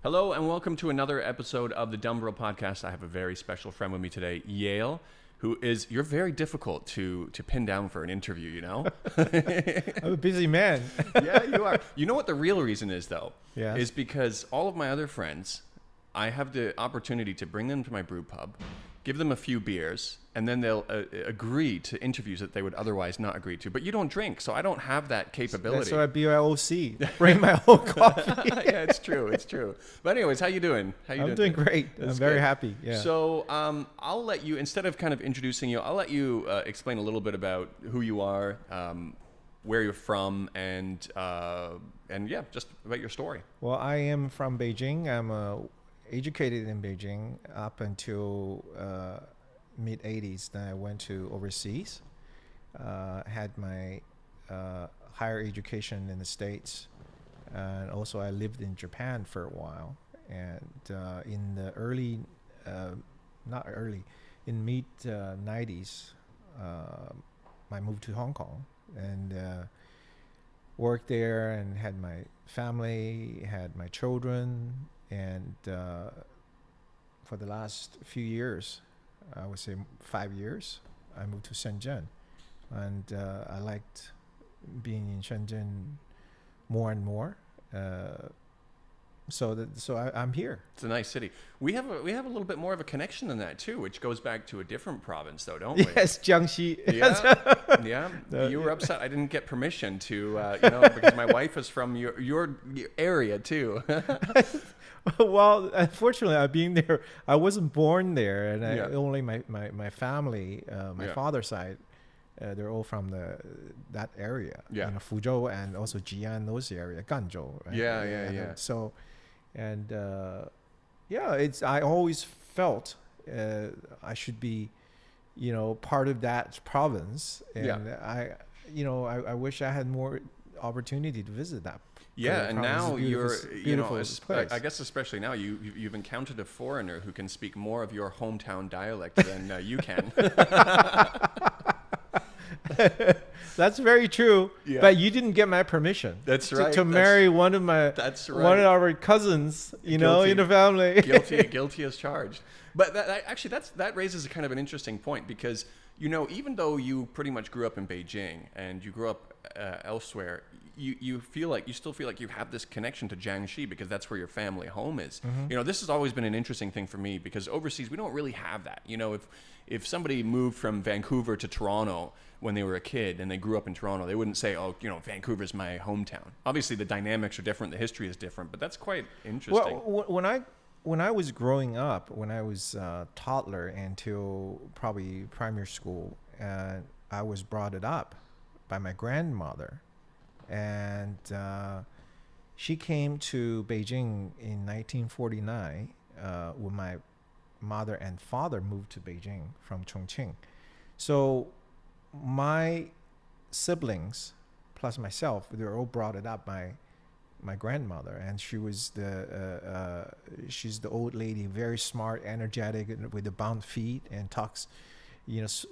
Hello and welcome to another episode of the Dumbbell Podcast. I have a very special friend with me today, Yale, who is, you're very difficult to pin down for an interview, you know? I'm a busy man. Yeah, you are. You know what the real reason is, though? Yeah. Is because all of my other friends, I have the opportunity to bring them to my brew pub, give them a few beers, and then they'll agree to interviews that they would otherwise not agree to. But you don't drink, so I don't have that capability. That's why I BYOC. Bring my own coffee. Yeah, it's true. It's true. But anyways, how you doing? I'm doing great. I'm very happy. Yeah. So I'll let you, instead of kind of introducing you, I'll let you explain a little bit about who you are, where you're from, and yeah, just about your story. Well, I am from Beijing. I'm educated in Beijing up until mid 80s. Then I went to overseas. Had my higher education in the States, and also I lived in Japan for a while. And in the in mid 90s, I moved to Hong Kong and worked there and had my family, had my children, and for the last few years, I would say 5 years, I moved to Shenzhen, and I liked being in Shenzhen more and more. So I'm here. It's a nice city. We have a little bit more of a connection than that too, which goes back to a different province, though, don't we? Yes, Jiangxi. Yeah. You were upset I didn't get permission to, because my wife is from your area too. Well, unfortunately, I've been there. I wasn't born there, and only my family, my father's side, they're all from that area. Yeah. Fuzhou and also Jian, those areas, Ganzhou. Right? Yeah. So, I always felt I should be, part of that province, and I wish I had more opportunity to visit that. Yeah, and now you're, place. I guess especially now you've encountered a foreigner who can speak more of your hometown dialect than you can. That's very true. Yeah. But you didn't get my permission. That's right. To marry one of one of our cousins, in the family. Guilty as charged. But that raises a kind of an interesting point because even though you pretty much grew up in Beijing and you grew up elsewhere, you still feel like you have this connection to Jiangxi because that's where your family home is. Mm-hmm. This has always been an interesting thing for me because overseas we don't really have that. If somebody moved from Vancouver to Toronto when they were a kid and they grew up in Toronto, they wouldn't say, Vancouver's my hometown. Obviously the dynamics are different, the history is different, but that's quite interesting. Well, when I was growing up, when I was a toddler until probably primary school, I was brought up by my grandmother. And she came to Beijing in 1949 when my mother and father moved to Beijing from Chongqing. So my siblings plus myself, they were all brought up by my grandmother, and she was she's the old lady, very smart, energetic, with the bound feet, and talks,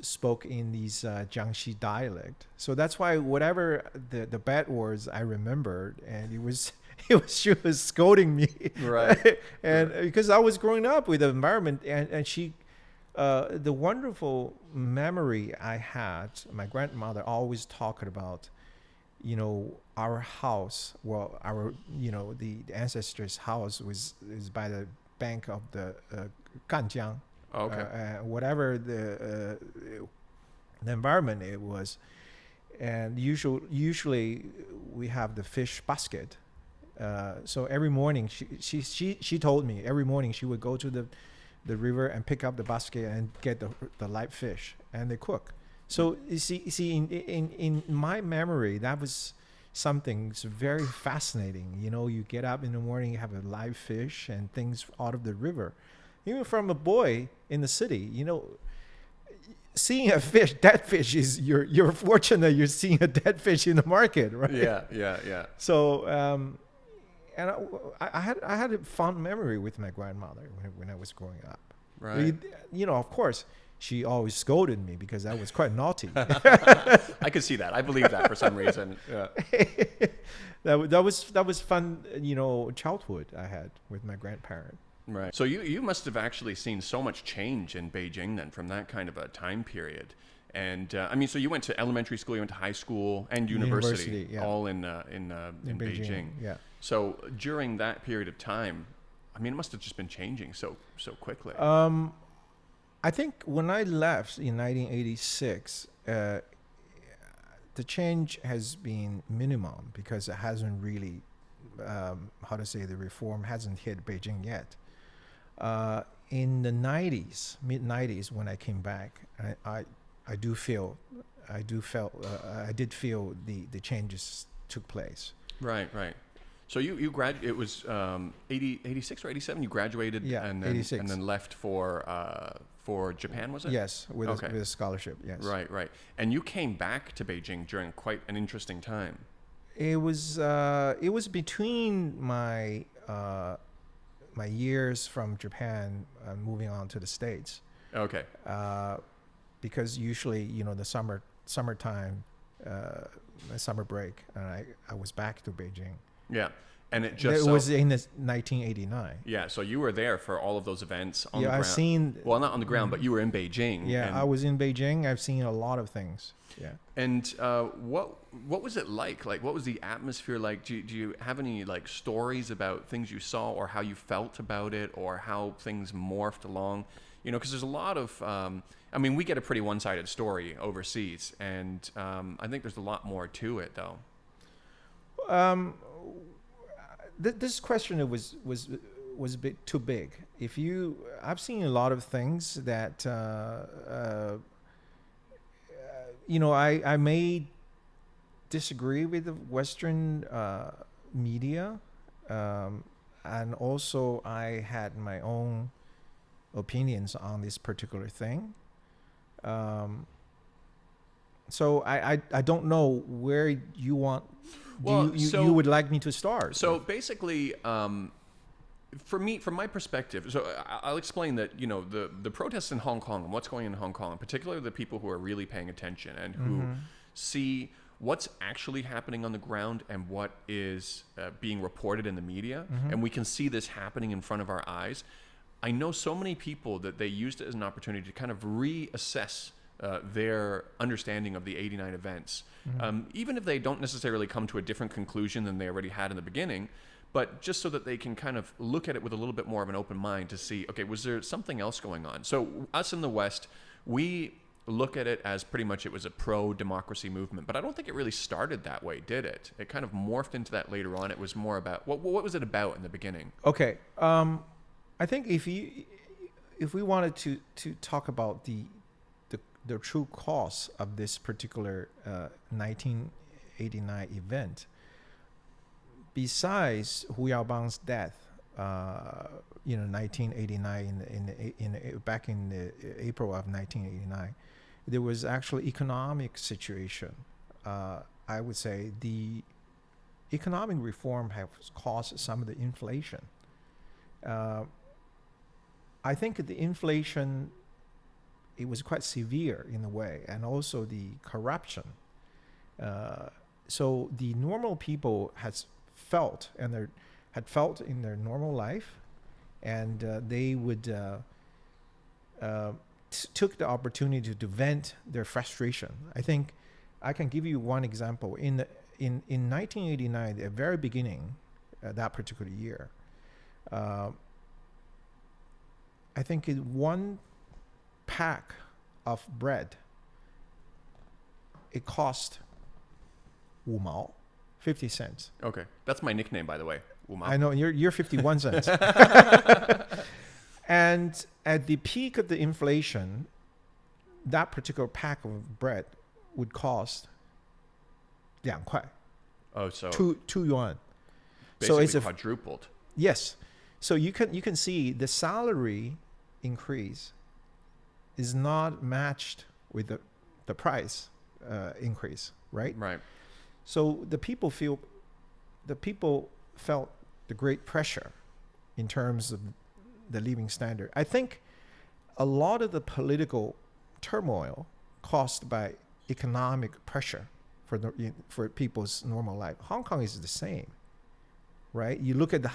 spoke in these Jiangxi dialect. So that's why whatever the bad words I remembered, and she was scolding me, right? And because I was growing up with the environment, and she, the wonderful memory I had, my grandmother always talked about, our house. Well, our the ancestors' house is by the bank of the Ganjiang. Okay. Whatever the environment it was, and usually we have the fish basket. So every morning she told me every morning she would go to the river and pick up the basket and get the live fish and they cook. So you see in my memory that was something very fascinating. You get up in the morning, you have a live fish and things out of the river. Even from a boy in the city, seeing a dead fish is you're fortunate you're seeing a dead fish in the market, right? Yeah. So and I had a fond memory with my grandmother when I was growing up. Right. Of course, she always scolded me because I was quite naughty. I could see that. I believe that for some reason. Yeah. That was fun, childhood I had with my grandparent. Right. So you must have actually seen so much change in Beijing then from that kind of a time period. And I mean, so you went to elementary school, you went to high school and university yeah. all in Beijing. Yeah. So during that period of time, I mean, it must have just been changing so quickly. I think when I left in 1986, the change has been minimum because it hasn't really, the reform hasn't hit Beijing yet. In the 90s, mid 90s, when I came back, I did feel the changes took place. Right. So you graduated, it was 86 or 87, you graduated and then 86. And then left for Japan, was it? Yes, with a scholarship, yes. Right. And you came back to Beijing during quite an interesting time. It was between my years from Japan moving on to the States. Okay. Because usually, the summertime, summer break, and I was back to Beijing. Yeah. And it was in 1989. Yeah, so you were there for all of those events on the ground. I've seen. Well, not on the ground, but you were in Beijing. Yeah, I was in Beijing. I've seen a lot of things. Yeah. And what was it like? Like, what was the atmosphere like? Do you have any like stories about things you saw, or how you felt about it, or how things morphed along? Because there's a lot of. I mean, we get a pretty one-sided story overseas, and I think there's a lot more to it, though. This question was a bit too big. I've seen a lot of things that I may disagree with the Western media, and also I had my own opinions on this particular thing. So I don't know where you want. You would like me to start? So basically, for me, from my perspective, so I'll explain that the protests in Hong Kong and what's going on in Hong Kong, in particular the people who are really paying attention and who see what's actually happening on the ground and what is being reported in the media, and we can see this happening in front of our eyes. I know so many people that they used it as an opportunity to kind of reassess their understanding of the 89 events, even if they don't necessarily come to a different conclusion than they already had in the beginning, but just so that they can kind of look at it with a little bit more of an open mind to see, okay, was there something else going on? So us in the West, we look at it as pretty much it was a pro-democracy movement, but I don't think it really started that way, did it? It kind of morphed into that later on. It was more about, what was it about in the beginning? Okay, I think if we wanted to talk about the true cause of this particular 1989 event, besides Hu Yaobang's death, 1989 back in the April of 1989, there was actually economic situation. I would say the economic reform has caused some of the inflation. I think the inflation, it was quite severe in a way, and also the corruption. So the normal people had felt in their normal life, and they would took the opportunity to vent their frustration. I think I can give you one example. In 1989, the very beginning, that particular year, I think one pack of bread, it cost 5 毛, 50 cents. Okay, that's my nickname, by the way. 5毛. I know, you're 51 cents. And at the peak of the inflation, that particular pack of bread would cost 2块. Oh, so 2 yuan. Basically so it's quadrupled. Yes. So you can see the salary increase is not matched with the price increase, right? Right. So the people felt the great pressure in terms of the living standard. I think a lot of the political turmoil caused by economic pressure for people's normal life. Hong Kong is the same, right? You look at the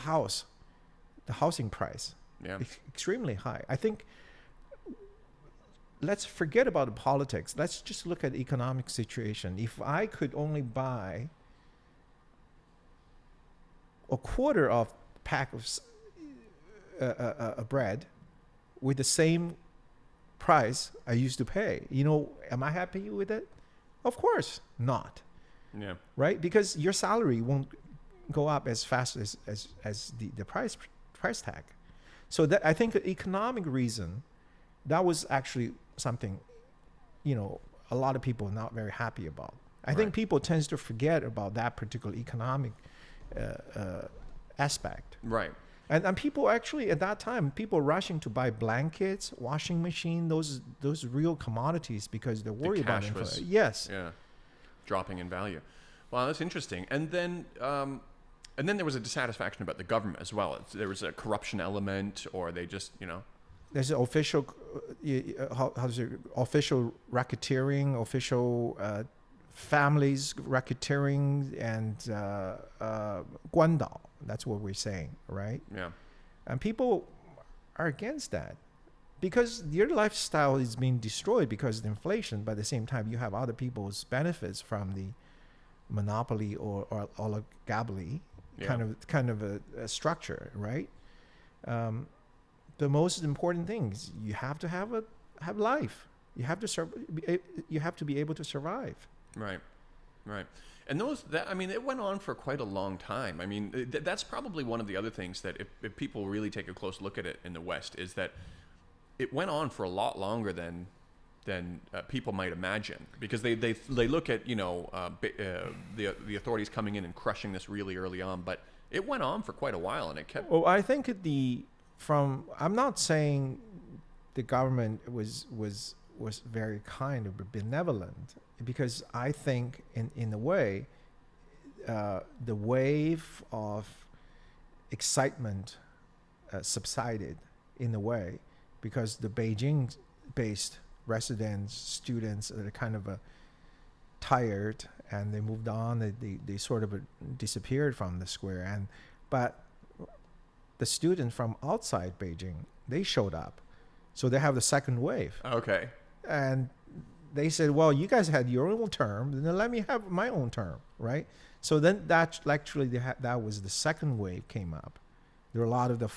housing price, Yeah. extremely high. I think let's forget about the politics. Let's just look at the economic situation. If I could only buy a quarter of pack of bread with the same price I used to pay, am I happy with it? Of course not. Yeah. Right? Because your salary won't go up as fast as the price tag. So that, I think, the economic reason, that was actually something, a lot of people are not very happy about. I think people tend to forget about that particular economic aspect. Right. And people actually, at that time, people rushing to buy blankets, washing machine, those real commodities, because they're worried about inflation. Yes. Yeah. Dropping in value. Wow, that's interesting. And then there was a dissatisfaction about the government as well. There was a corruption element, or they just, There's an official, official racketeering, official families racketeering, and guandao. That's what we're saying, right? Yeah. And people are against that because your lifestyle is being destroyed because of the inflation. But at the same time, you have other people's benefits from the monopoly or oligopoly kind of a structure, right? The most important thing is you have to have life. You have to be able to survive. Right. And it went on for quite a long time. I mean, that's probably one of the other things that if people really take a close look at it in the West, is that it went on for a lot longer than people might imagine, because they look at the authorities coming in and crushing this really early on, but it went on for quite a while, and it kept. Well, I think I'm not saying the government was very kind or benevolent, because I think in a way the wave of excitement subsided in a way, because the Beijing-based residents, students are kind of tired, and they moved on. They sort of disappeared from the square, but the students from outside Beijing, they showed up, so they have the second wave. Okay. And they said, well, you guys had your own term, then let me have my own term, right? So then that was the second wave came up. There were a lot of the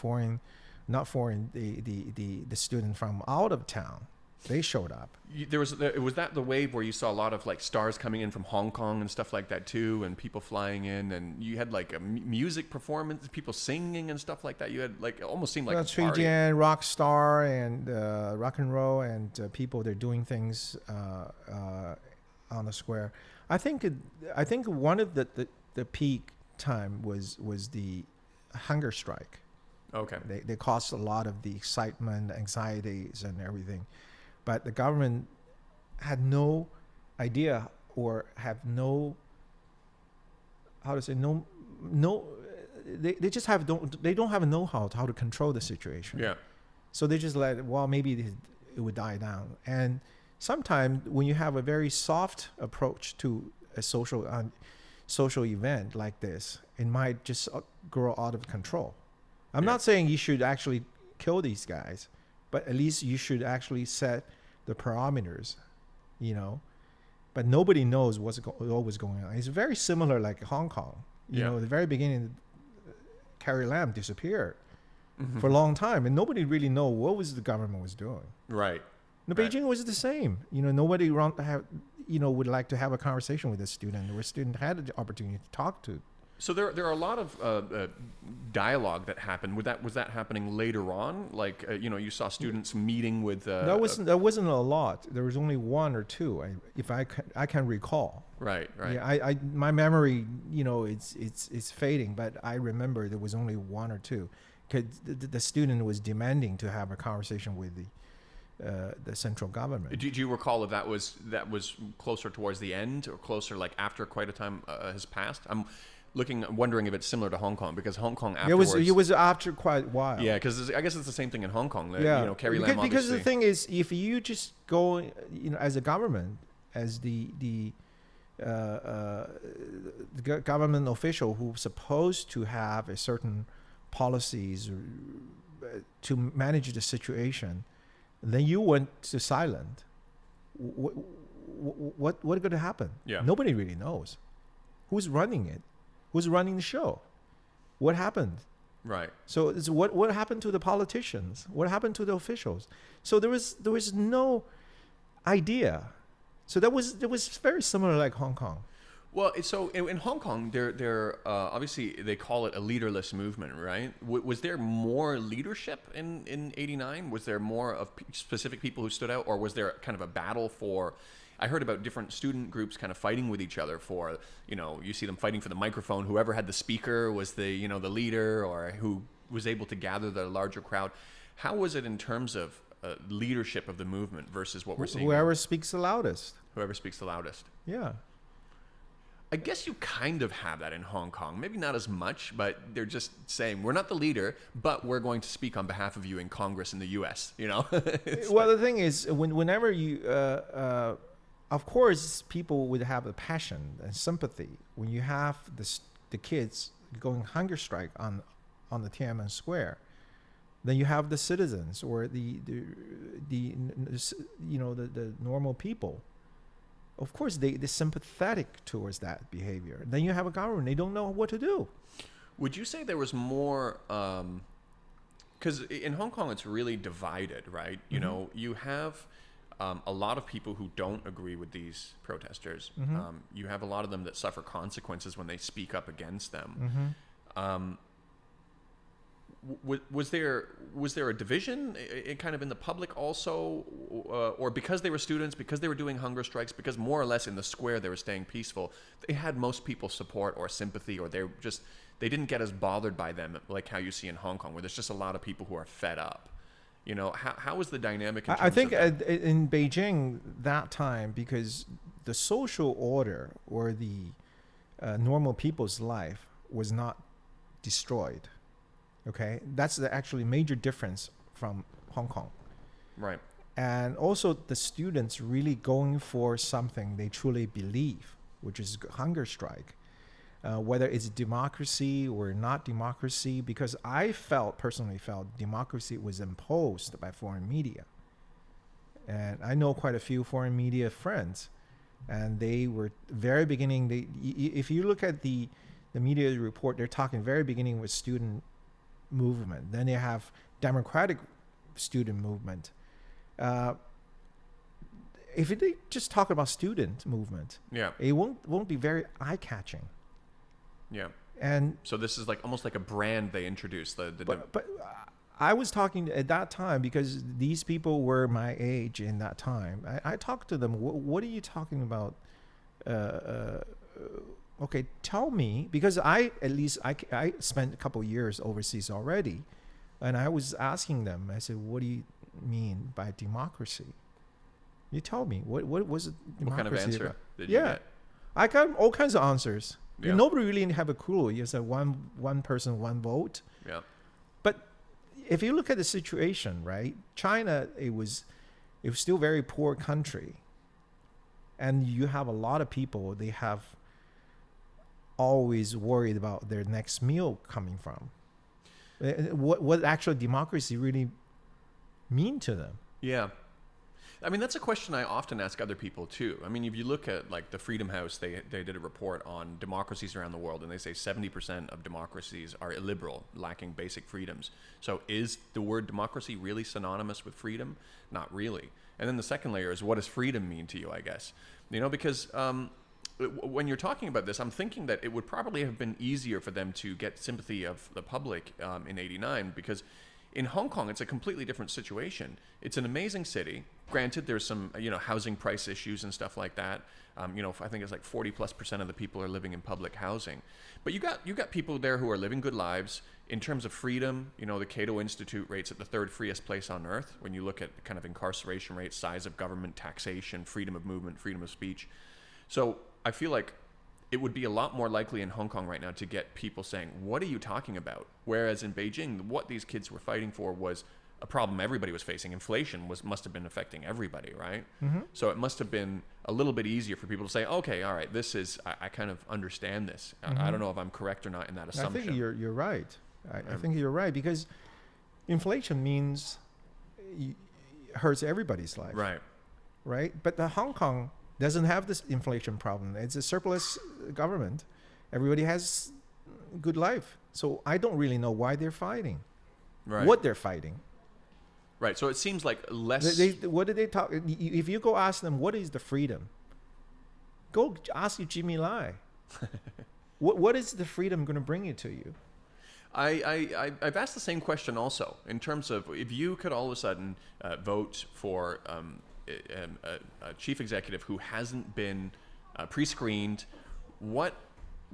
the student from out of town. They showed up. Was that the wave where you saw a lot of like stars coming in from Hong Kong and stuff like that too, and people flying in, and you had like a music performance, people singing and stuff like that. You had like, it almost seemed like a party. Jian, rock star, and rock and roll, and people, they're doing things on the square. I think one of the peak time was the hunger strike. Okay. They caused a lot of the excitement, anxieties, and everything. But the government had no idea, or have no, they just don't have a know-how how to control the situation. Yeah. So they just maybe it would die down. And sometimes when you have a very soft approach to a social event like this, it might just grow out of control. I'm not saying you should actually kill these guys, but at least you should actually set the parameters, But nobody knows what's always going on. It's very similar like Hong Kong. At the very beginning, Carrie Lam disappeared for a long time, and nobody really know what the government was doing. Right. Beijing was the same. Nobody would like to have a conversation with a student, or a student had the opportunity to talk to. So there are a lot of dialogue that happened. Was that happening later on? Like you saw students meeting with. That wasn't a lot. There was only one or two, if I can recall. Right. Yeah, my memory, it's fading, but I remember there was only one or two, because the student was demanding to have a conversation with the central government. Do you recall if that was closer towards the end, or closer like after quite a time has passed? wondering if it's similar to Hong Kong, because Hong Kong It was afterwards. after quite a while. Yeah, because I guess it's the same thing in Hong Kong. That, Yeah, Carrie Lam because obviously. the thing is, if you just go, as a government, as the government official who's supposed to have a certain policies to manage the situation, then you went to silent. What going to happen? Yeah. Nobody really knows. Who's running it? Who's running the show? What happened? Right. So it's what happened to the politicians? What happened to the officials? So there was no idea. So that was very similar like Hong Kong. Well, so in Hong Kong, they're obviously they call it a leaderless movement, right? Was there more leadership in '89? Was there more of specific people who stood out, or was there kind of a battle for? I heard about different student groups kind of fighting with each other for, you see them fighting for the microphone. Whoever had the speaker was the the leader, or who was able to gather the larger crowd. How was it in terms of leadership of the movement versus what we're seeing? Whoever speaks the loudest. Whoever speaks the loudest. Yeah. I guess you kind of have that in Hong Kong. Maybe not as much, but they're just saying, we're not the leader, but we're going to speak on behalf of you in Congress in the U.S., Well, the thing is, whenever you, of course, people would have a passion and sympathy. When you have the kids going hunger strike on the Tiananmen Square, then you have the citizens or the normal people. Of course, they're sympathetic towards that behavior. Then you have a government; they don't know what to do. Would you say there was more? Because in Hong Kong, it's really divided, right? You have a lot of people who don't agree with these protesters. You have a lot of them that suffer consequences when they speak up against them. Was there a division kind of in the public also, or because they were students, because they were doing hunger strikes, because more or less in the square they were staying peaceful, they had most people's support or sympathy, or they didn't get as bothered by them like how you see in Hong Kong, where there's just a lot of people who are fed up. How was the dynamic? I think in Beijing that time, because the social order or the normal people's life was not destroyed. Okay, that's the actually major difference from Hong Kong. Right. And also the students really going for something they truly believe, which is hunger strike. Whether it's democracy or not democracy, because I personally felt democracy was imposed by foreign media. And I know quite a few foreign media friends, and they were very beginning, if you look at the media report, they're talking very beginning with student movement. Then they have democratic student movement. If they just talk about student movement, it won't be very eye-catching. Yeah. And so this is like almost like a brand they introduced. But I was talking at that time because these people were my age in that time. I talked to them. What are you talking about? Okay, tell me, because I spent a couple of years overseas already, and I was asking them. I said, "What do you mean by democracy? You tell me. What was it? What kind of answer about? Did you get? I got all kinds of answers. Yeah. Nobody really have a clue. You said one person, one vote. Yeah. But if you look at the situation, right? China, it was still a very poor country, and you have a lot of people. They have always worried about their next meal coming from. What actual democracy really mean to them? Yeah. I mean, that's a question I often ask other people too. I mean, if you look at like the Freedom House, they did a report on democracies around the world, and they say 70% of democracies are illiberal, lacking basic freedoms. So is the word democracy really synonymous with freedom? Not really. And then the second layer is, what does freedom mean to you, I guess? Because when you're talking about this, I'm thinking that it would probably have been easier for them to get sympathy of the public in '89, because in Hong Kong, it's a completely different situation. It's an amazing city. Granted, there's some housing price issues and stuff like that. I think it's like 40+% of the people are living in public housing. But you got people there who are living good lives. In terms of freedom, the Cato Institute rates it the third freest place on earth when you look at kind of incarceration rates, size of government, taxation, freedom of movement, freedom of speech. So I feel like it would be a lot more likely in Hong Kong right now to get people saying, what are you talking about? Whereas in Beijing, what these kids were fighting for was a problem everybody was facing. Inflation must have been affecting everybody, right? So it must have been a little bit easier for people to say, okay, all right, I kind of understand this. I don't know if I'm correct or not in that assumption. I think you're right. I think you're right, because inflation means hurts everybody's life. Right? But the Hong Kong doesn't have this inflation problem. It's a surplus government. Everybody has good life. So I don't really know why they're fighting. What they're fighting. Right. So it seems like less. What did they talk? If you go ask them, what is the freedom? Go ask you Jimmy Lai. What is the freedom going to bring it to you? I've asked the same question also, in terms of if you could all of a sudden vote for a chief executive who hasn't been pre-screened, what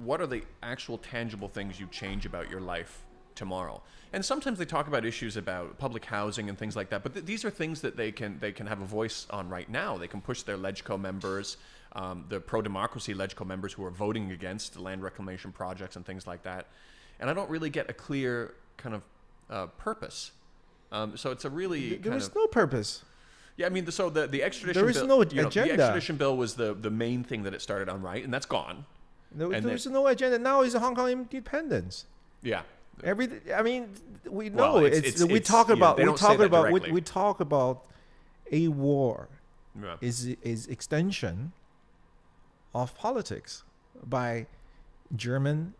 are the actual tangible things you change about your life tomorrow? And sometimes they talk about issues about public housing and things like that, but these are things that they can have a voice on right now. They can push their LegCo members, the pro-democracy LegCo members who are voting against the land reclamation projects and things like that. And I don't really get a clear kind of purpose. So it's a really there is no purpose. Yeah, I mean, so the extradition there is bill, no agenda. The extradition bill was the main thing that it started on, right? And that's gone. There's no agenda. Now is Hong Kong independence. Yeah. I mean, we know we talk about a war is extension of politics by German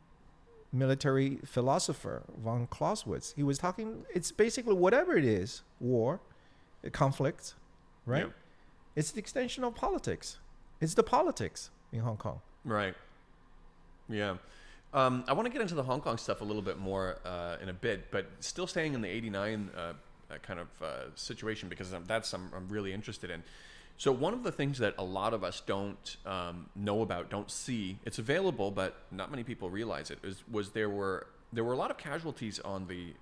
military philosopher von Clausewitz. He was talking. It's basically whatever it is, war, conflict, right? Yeah. It's the extension of politics. It's the politics in Hong Kong. Right. Yeah. I want to get into the Hong Kong stuff a little bit more in a bit, but still staying in the 89 kind of situation, because that's I'm really interested in. So one of the things that a lot of us don't know about, don't see, it's available, but not many people realize it, was there were a lot of casualties on the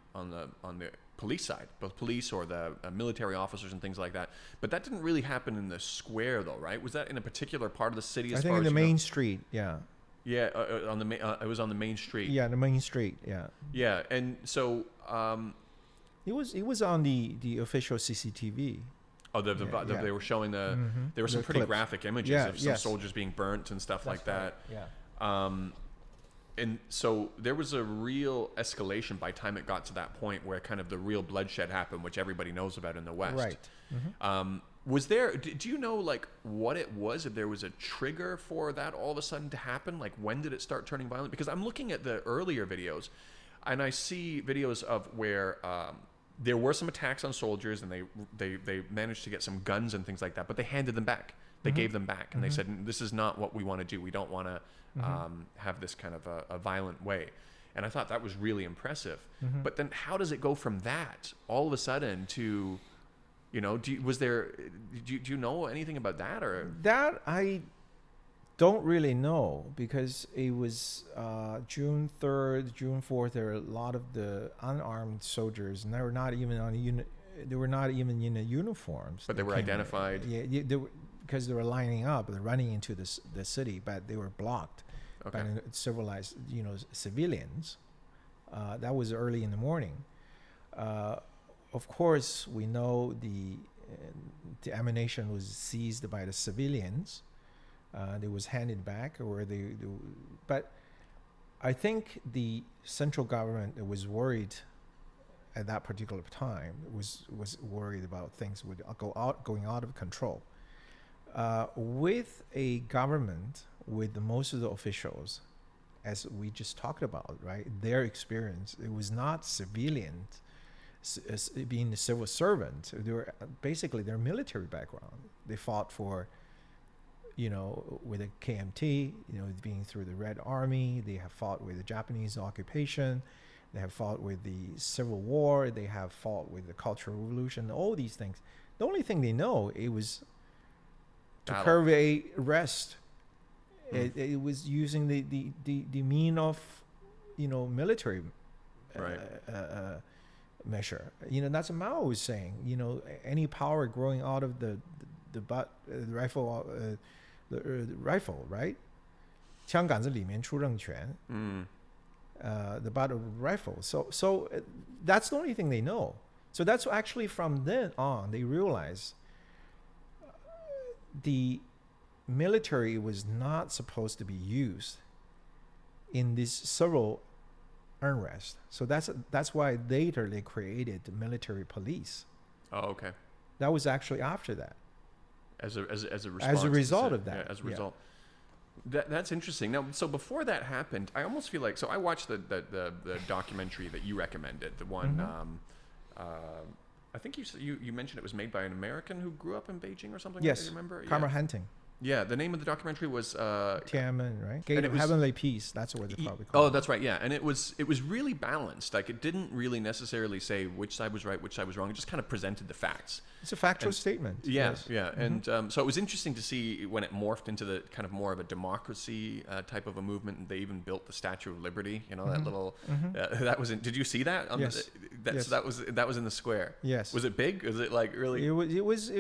police side, both police or the military officers and things like that. But that didn't really happen in the square, though, right? Was that in a particular part of the city? I think in the main street, yeah. Yeah, it was on the main street. Yeah, the main street. Yeah. Yeah, and so it was on the official CCTV. Oh, they were showing there were some pretty graphic images of some soldiers being burnt and stuff like that. Yeah. And so there was a real escalation by the time it got to that point where kind of the real bloodshed happened, which everybody knows about in the West. Right. Mm-hmm. Was there? Do you know like what it was? If there was a trigger for that all of a sudden to happen? Like when did it start turning violent? Because I'm looking at the earlier videos, and I see videos of where there were some attacks on soldiers, and they managed to get some guns and things like that, but they handed them back. They gave them back, and they said, "This is not what we want to do. We don't want to have this kind of a violent way." And I thought that was really impressive. But then, how does it go from that all of a sudden to do you know anything about that? Or that I don't really know, because it was June 3rd, June 4th. There were a lot of the unarmed soldiers, and they were not even in the uniforms. But they were identified. Yeah, because they were lining up, they're running into the city, but they were blocked by civilized, civilians. That was early in the morning. Of course, we know the ammunition was seized by the civilians. It was handed back, but I think the central government was worried at that particular time. Was worried about things would going out of control. With a government with most of the officials, as we just talked about, right? Their experience, it was not civilians. Being a civil servant, they were basically their military background. They fought for, with a KMT, being through the Red Army. They have fought with the Japanese occupation. They have fought with the Civil War. They have fought with the Cultural Revolution. All these things. The only thing they know, it was to curve a rest. It was using the mean of, military. Right. Measure. That's what Mao was saying. Any power growing out of the rifle, right? 枪杆子里面出政权 the battle rifle. So that's the only thing they know. So that's actually from then on they realize the military was not supposed to be used in this civil unrest. So that's why later they created the military police. Oh, okay. That was actually after that. As a response. As a result of that. Yeah, as a result. That's interesting. Now, so before that happened, I almost feel like, so I watched the documentary that you recommended, the one, I think you mentioned it was made by an American who grew up in Beijing or something. Yes, I remember. Karma Hunting. Yeah, the name of the documentary was Tiananmen, right? Gate of Heavenly Peace. That's what they probably call it. Oh, that's right. Yeah, and it was really balanced. Like it didn't really necessarily say which side was right, which side was wrong. It just kind of presented the facts. It's a factual statement. Yeah, yes. yeah. And so it was interesting to see when it morphed into the kind of more of a democracy type of a movement. And they even built the Statue of Liberty. You know, that little that was in. Did you see that? Yes. Yes. That was in the square. Yes. Was it big? Was it like really? It was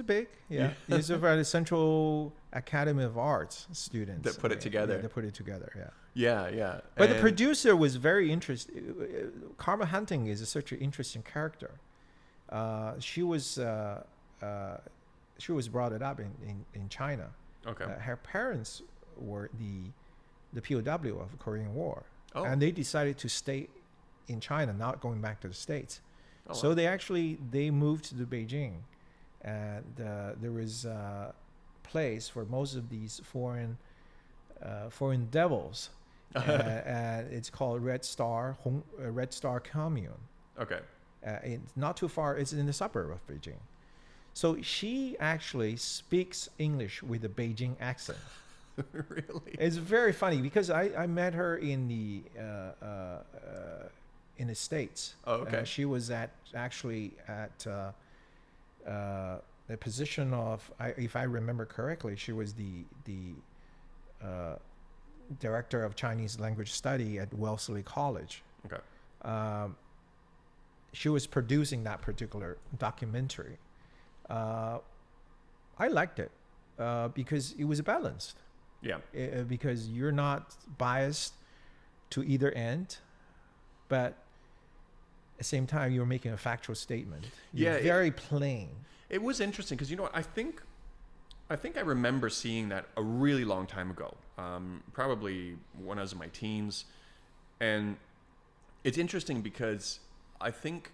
big. Yeah. It's about the Central Academy of Arts students that put it together. Yeah, they put it together. Yeah. Yeah, yeah. But the producer was very interesting. Karma Hunting is such an interesting character. She was brought up in China. Okay. Her parents were the POW of the Korean War, and they decided to stay in China, not going back to the States. Oh, so wow. they moved to Beijing, and there was a place for most of these foreign devils. It's called Red Star Commune. Okay. It's not too far. It's in the suburb of Beijing. So she actually speaks English with a Beijing accent. Really? It's very funny because I met her in the States. Oh, okay. She was actually at the position of, if I remember correctly, she was the director of Chinese language study at Wellesley College. Okay. She was producing that particular documentary. I liked it because it was balanced. Yeah. Because you're not biased to either end, but at the same time you're making a factual statement. You're very plain. It was interesting because, you know what, I think I remember seeing that a really long time ago, probably when I was in my teens. And it's interesting because I think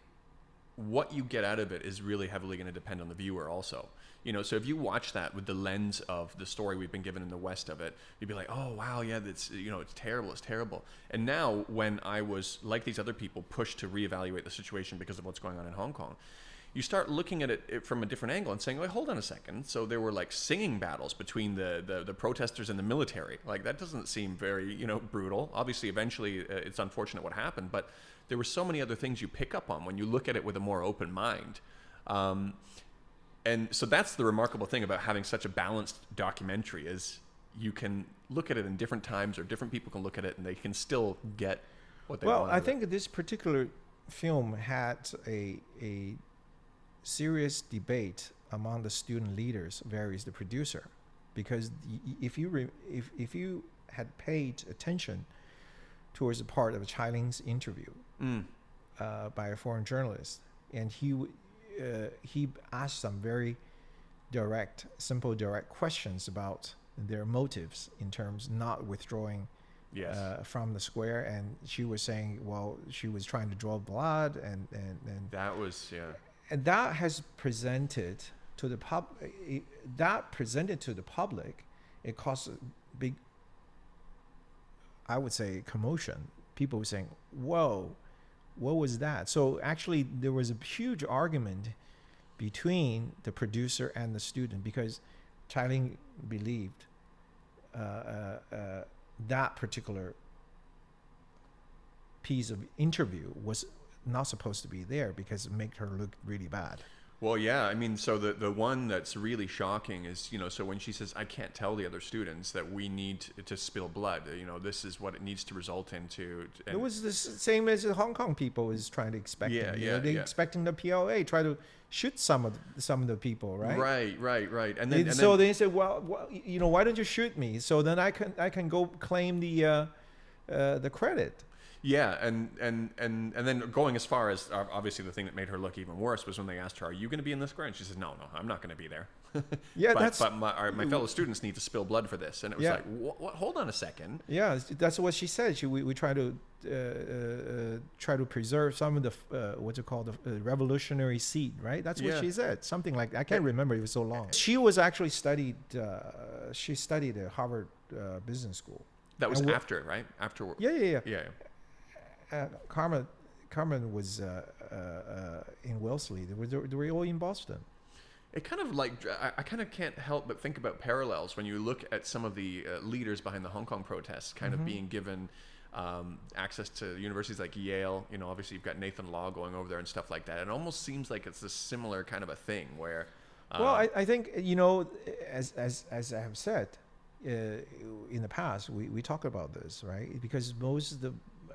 what you get out of it is really heavily going to depend on the viewer also. You know, so if you watch that with the lens of the story we've been given in the West of it, you'd be like, oh, wow, yeah, that's, you know, it's terrible. And now when I was, like these other people, pushed to reevaluate the situation because of what's going on in Hong Kong, you start looking at it from a different angle and saying, wait, hold on a second. So there were like singing battles between the protesters and the military. Like that doesn't seem very, you know, brutal. Obviously, eventually it's unfortunate what happened, but there were so many other things you pick up on when you look at it with a more open mind. And so that's the remarkable thing about having such a balanced documentary is you can look at it in different times or different people can look at it and they can still get what they want. Well, I think this particular film had a serious debate among the student leaders, varies the producer, because if you had paid attention towards the part of Chiling's interview by a foreign journalist, and he asked some very simple direct questions about their motives in terms not withdrawing from the square, and she was saying, well, she was trying to draw blood, and that was and that has presented to the public, it caused a big, I would say, commotion. People were saying, whoa, what was that? So actually there was a huge argument between the producer and the student because Chiling believed that particular piece of interview was not supposed to be there because it made her look really bad. Well, yeah, I mean, so the one that's really shocking is, so when she says, I can't tell the other students that we need to spill blood, this is what it needs to result into. It was the same as the Hong Kong people is trying to expect. They expecting the PLA try to shoot some of the people, right? Right. And then they said, well, why don't you shoot me? So then I can go claim the credit. Yeah, and then going as far as obviously the thing that made her look even worse was when they asked her, "Are you going to be in the square?" And she said, "No, I'm not going to be there." Yeah, but my fellow students need to spill blood for this, and it was like, what? Hold on a second. Yeah, that's what she said. We try to preserve some of the what's it called, the revolutionary seed, right? That's what she said. Something like that. I can't remember. It was so long. She was actually studied. She studied at Harvard Business School. That was after, right? After. Yeah. Carmen was in Wellesley. They were all in Boston. It kind of like, I kind of can't help but think about parallels when you look at some of the leaders behind the Hong Kong protests kind of being given access to universities like Yale. Obviously you've got Nathan Law going over there and stuff like that. It almost seems like it's a similar kind of a thing where... well, I think, as I have said, in the past, we talk about this, right? Because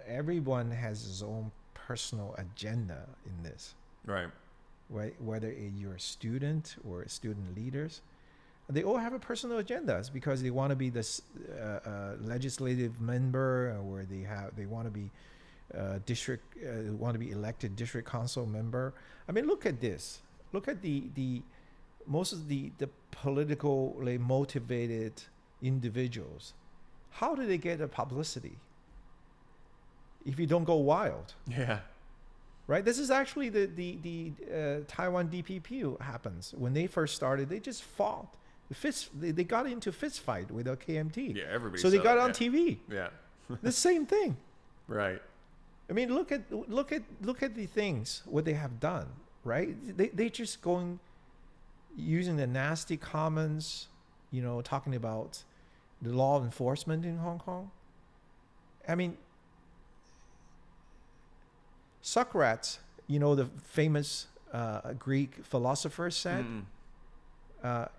everyone has his own personal agenda in this. Right. Whether you're a student or student leaders, they all have a personal agendas because they want to be this legislative member, or they want to be want to be elected district council member. I mean, look at this. Look at the most of the politically motivated individuals. How do they get the publicity if you don't go wild? Yeah. Right. This is actually the Taiwan DPP happens. When they first started, they just fought. They got into fist fight with the KMT. Yeah, everybody. So they got on TV. Yeah. The same thing. Right. I mean, look at the things what they have done. Right. They just going using the nasty comments. Talking about the law enforcement in Hong Kong. I mean, Socrates, the famous Greek philosopher, said,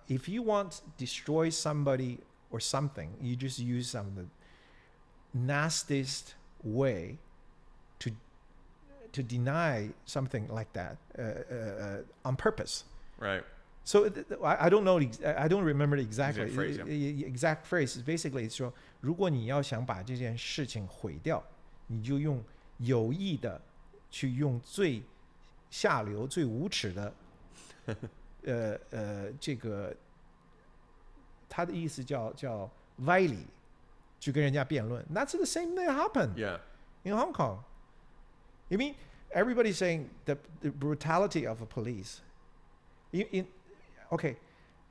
if you want to destroy somebody or something, you just use some of the nastiest way to deny something like that on purpose. Right. So I don't know. I don't remember the exact phrase. Exact phrase is basically 说，如果你要想把这件事情毁掉，你就用有意的去用最下流、最无耻的，这个他的意思叫歪理，去跟人家辩论。That's the same thing happened. Yeah. In Hong Kong. I mean, everybody's saying the brutality of the police. Okay,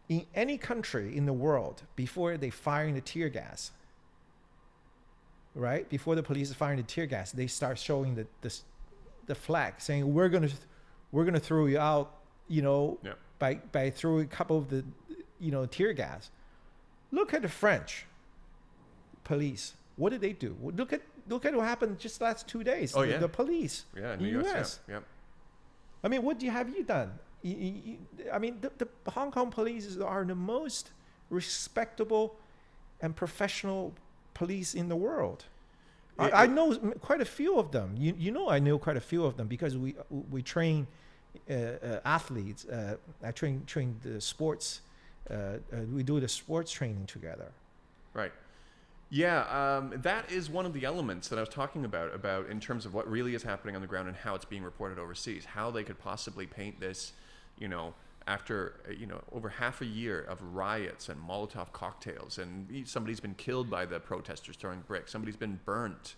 in any country in the world, before they firing the tear gas, right? Before the police are firing the tear gas, they start showing the flag, saying we're gonna throw you out, by throwing a couple of the, tear gas. Look at the French police. What did they do? Look at what happened just last 2 days. Oh, yeah. The police. Yeah, in the the US. Yeah. I mean, what have you done? I mean, the Hong Kong police are the most respectable and professional police in the world. I know quite a few of them. I know quite a few of them because we train athletes. I train the sports. We do the sports training together. Right. Yeah, that is one of the elements that I was talking about in terms of what really is happening on the ground and how it's being reported overseas. How they could possibly paint this, after, over half a year of riots and Molotov cocktails, and somebody's been killed by the protesters throwing bricks, somebody's been burnt,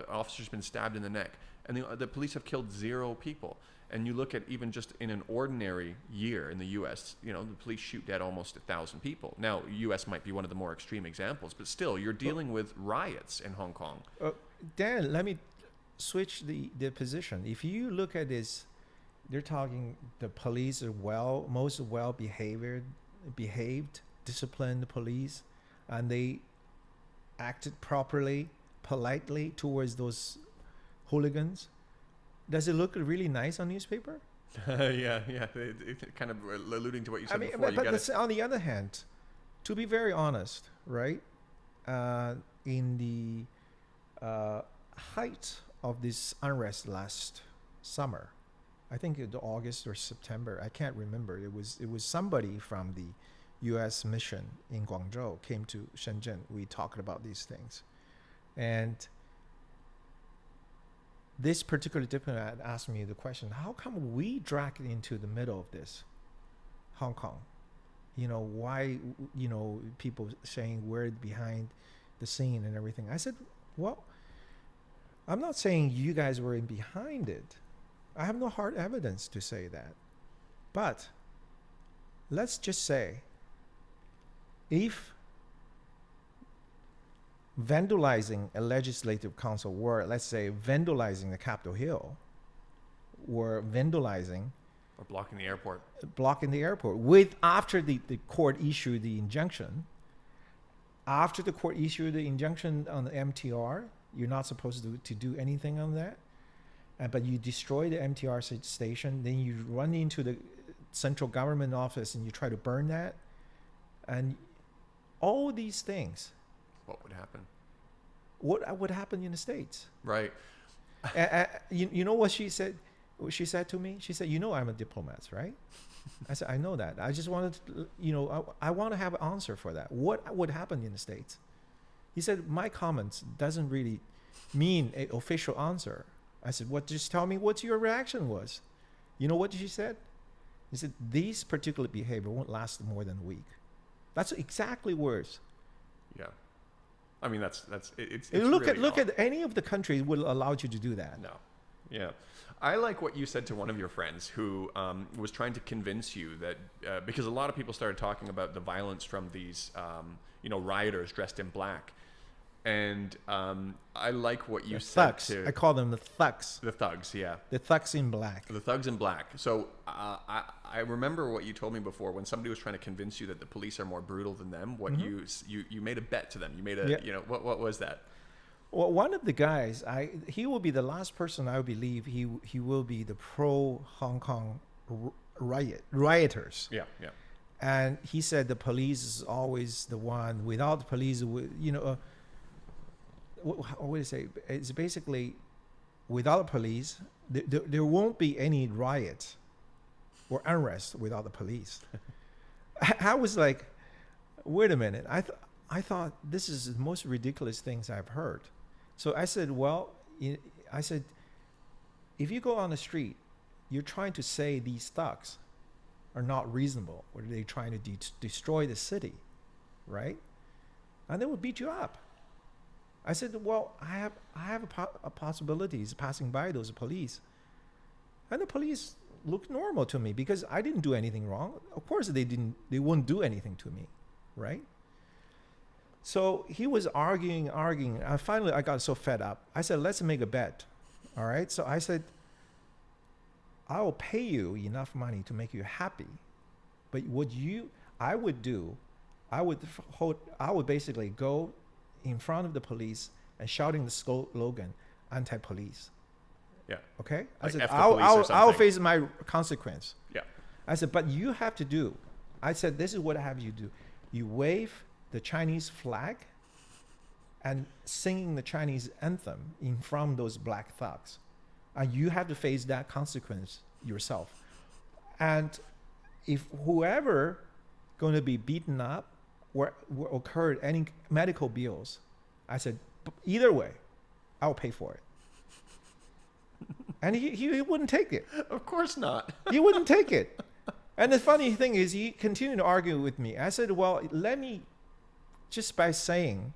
officer's been stabbed in the neck, and the police have killed 0 people. And you look at even just in an ordinary year in the U.S., the police shoot dead almost 1,000 people. Now, U.S. might be one of the more extreme examples, but still, you're dealing with riots in Hong Kong. Dan, let me switch the position. If you look at this, they're talking the police are most behaved, disciplined police, and they acted properly, politely towards those hooligans. Does it look really nice on newspaper? Yeah, yeah. It kind of alluding to what you said I mean, before. You but got on the other hand, to be very honest, right? In the height of this unrest last summer, I think it August or September, I can't remember. It was somebody from the U.S. mission in Guangzhou came to Shenzhen. We talked about these things, and this particular diplomat asked me the question: how come we dragged into the middle of this, Hong Kong? Why, people saying we're behind the scene and everything. I said, well, I'm not saying you guys were in behind it. I have no hard evidence to say that. But let's just say if vandalizing a legislative council were, let's say, vandalizing the Capitol Hill, or vandalizing or blocking the airport. After the court issued the injunction. After the court issued the injunction on the MTR, you're not supposed to do anything on that. But you destroy the MTR station, then you run into the central government office and you try to burn that. And all these things. What would happen? What would happen in the States? Right. You know what she said? She said to me, she said, I'm a diplomat, right? I said, I know that. I just wanted to, I want to have an answer for that. What would happen in the States? He said, my comments doesn't really mean an official answer. I said, just tell me what your reaction was. You know what she said? He said, these particular behavior won't last more than a week. That's exactly worse. Yeah. I mean, it's look really at any of the countries will allow you to do that. No. Yeah. I like what you said to one of your friends who was trying to convince you that because a lot of people started talking about the violence from these rioters dressed in black, and I like what you said to. I call them the thugs. The thugs, yeah. The thugs in black. The thugs in black. So I remember what you told me before when somebody was trying to convince you that the police are more brutal than them. What you made a bet to them. You made what was that? Well, one of the guys, he will be the last person I believe he will be the pro Hong Kong rioters. Yeah, yeah. And he said the police is always the one. Without the police, what do you say? It's basically without the police, there won't be any riot or unrest without the police. I was like, wait a minute. I thought this is the most ridiculous things I've heard. So I said, if you go on the street, you're trying to say these thugs are not reasonable, or they're trying to destroy the city, right? And they will beat you up. I said, well, I have a possibilities passing by those police. And the police looked normal to me because I didn't do anything wrong. Of course they wouldn't do anything to me, right? So he was arguing. Finally, I got so fed up. I said, let's make a bet. All right. So I said, I will pay you enough money to make you happy. But what I would do, I would basically go in front of the police and shouting the slogan, anti-police. Yeah. Okay. I like said, F the police or something. I'll face my consequence. Yeah. I said, but you have to do. I said, this is what I have you do. You wave the Chinese flag and singing the Chinese anthem in front of those black thugs. And you have to face that consequence yourself. And if whoever going to be beaten up or occurred any medical bills, I said, either way, I'll pay for it. And he wouldn't take it. Of course not. He wouldn't take it. And the funny thing is, he continued to argue with me. I said, well, let me, just by saying,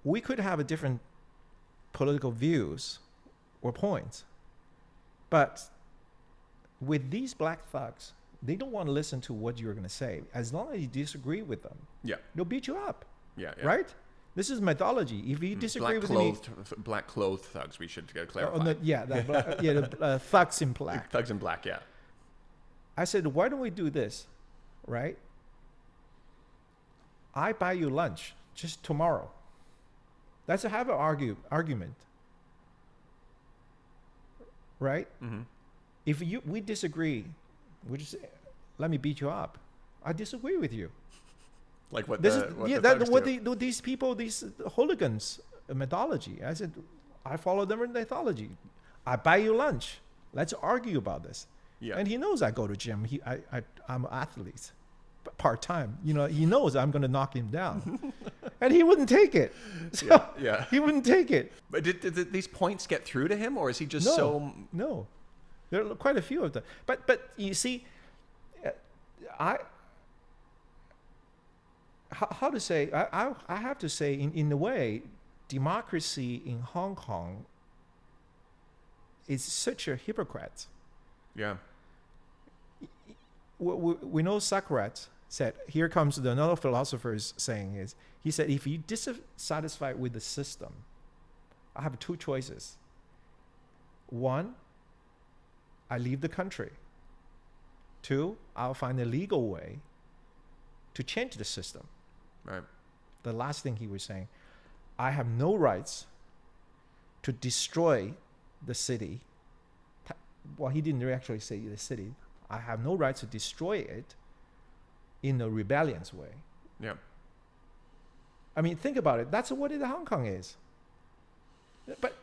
we could have a different political views or points. But with these black thugs, they don't want to listen to what you're going to say. As long as you disagree with them, they'll beat you up. Yeah. Right? This is mythology. If you disagree with me, black clothed thugs, we should clarify. The thugs in black. Thugs in black, yeah. I said, why don't we do this, right? I buy you lunch just tomorrow. Let's have an argument, right? Mm-hmm. if we disagree, we just let me beat you up. I disagree with you. Like what This the, is what yeah, the that thugs what do. these people, these hooligans methodology. I said, I follow their methodology. I buy you lunch. Let's argue about this. Yeah. And he knows I go to gym. I'm an athlete, part time. You know, he knows I'm going to knock him down, and he wouldn't take it. So Yeah. he wouldn't take it. But did these points get through to him, or is he just No, so? no. There are quite a few of them. But you see, I how to say, I have to say, in a way, democracy in Hong Kong is such a hypocrite. Yeah. We know Socrates said, here comes another philosopher's saying is, he said, if you're dissatisfied with the system, I have two choices. One, I leave the country. Two, I'll find a legal way to change the system. Right. The last thing he was saying, I have no rights to destroy the city. Well, he didn't actually say the city. I have no right to destroy it in a rebellious way. Yeah. I mean, think about it. That's what Hong Kong is. But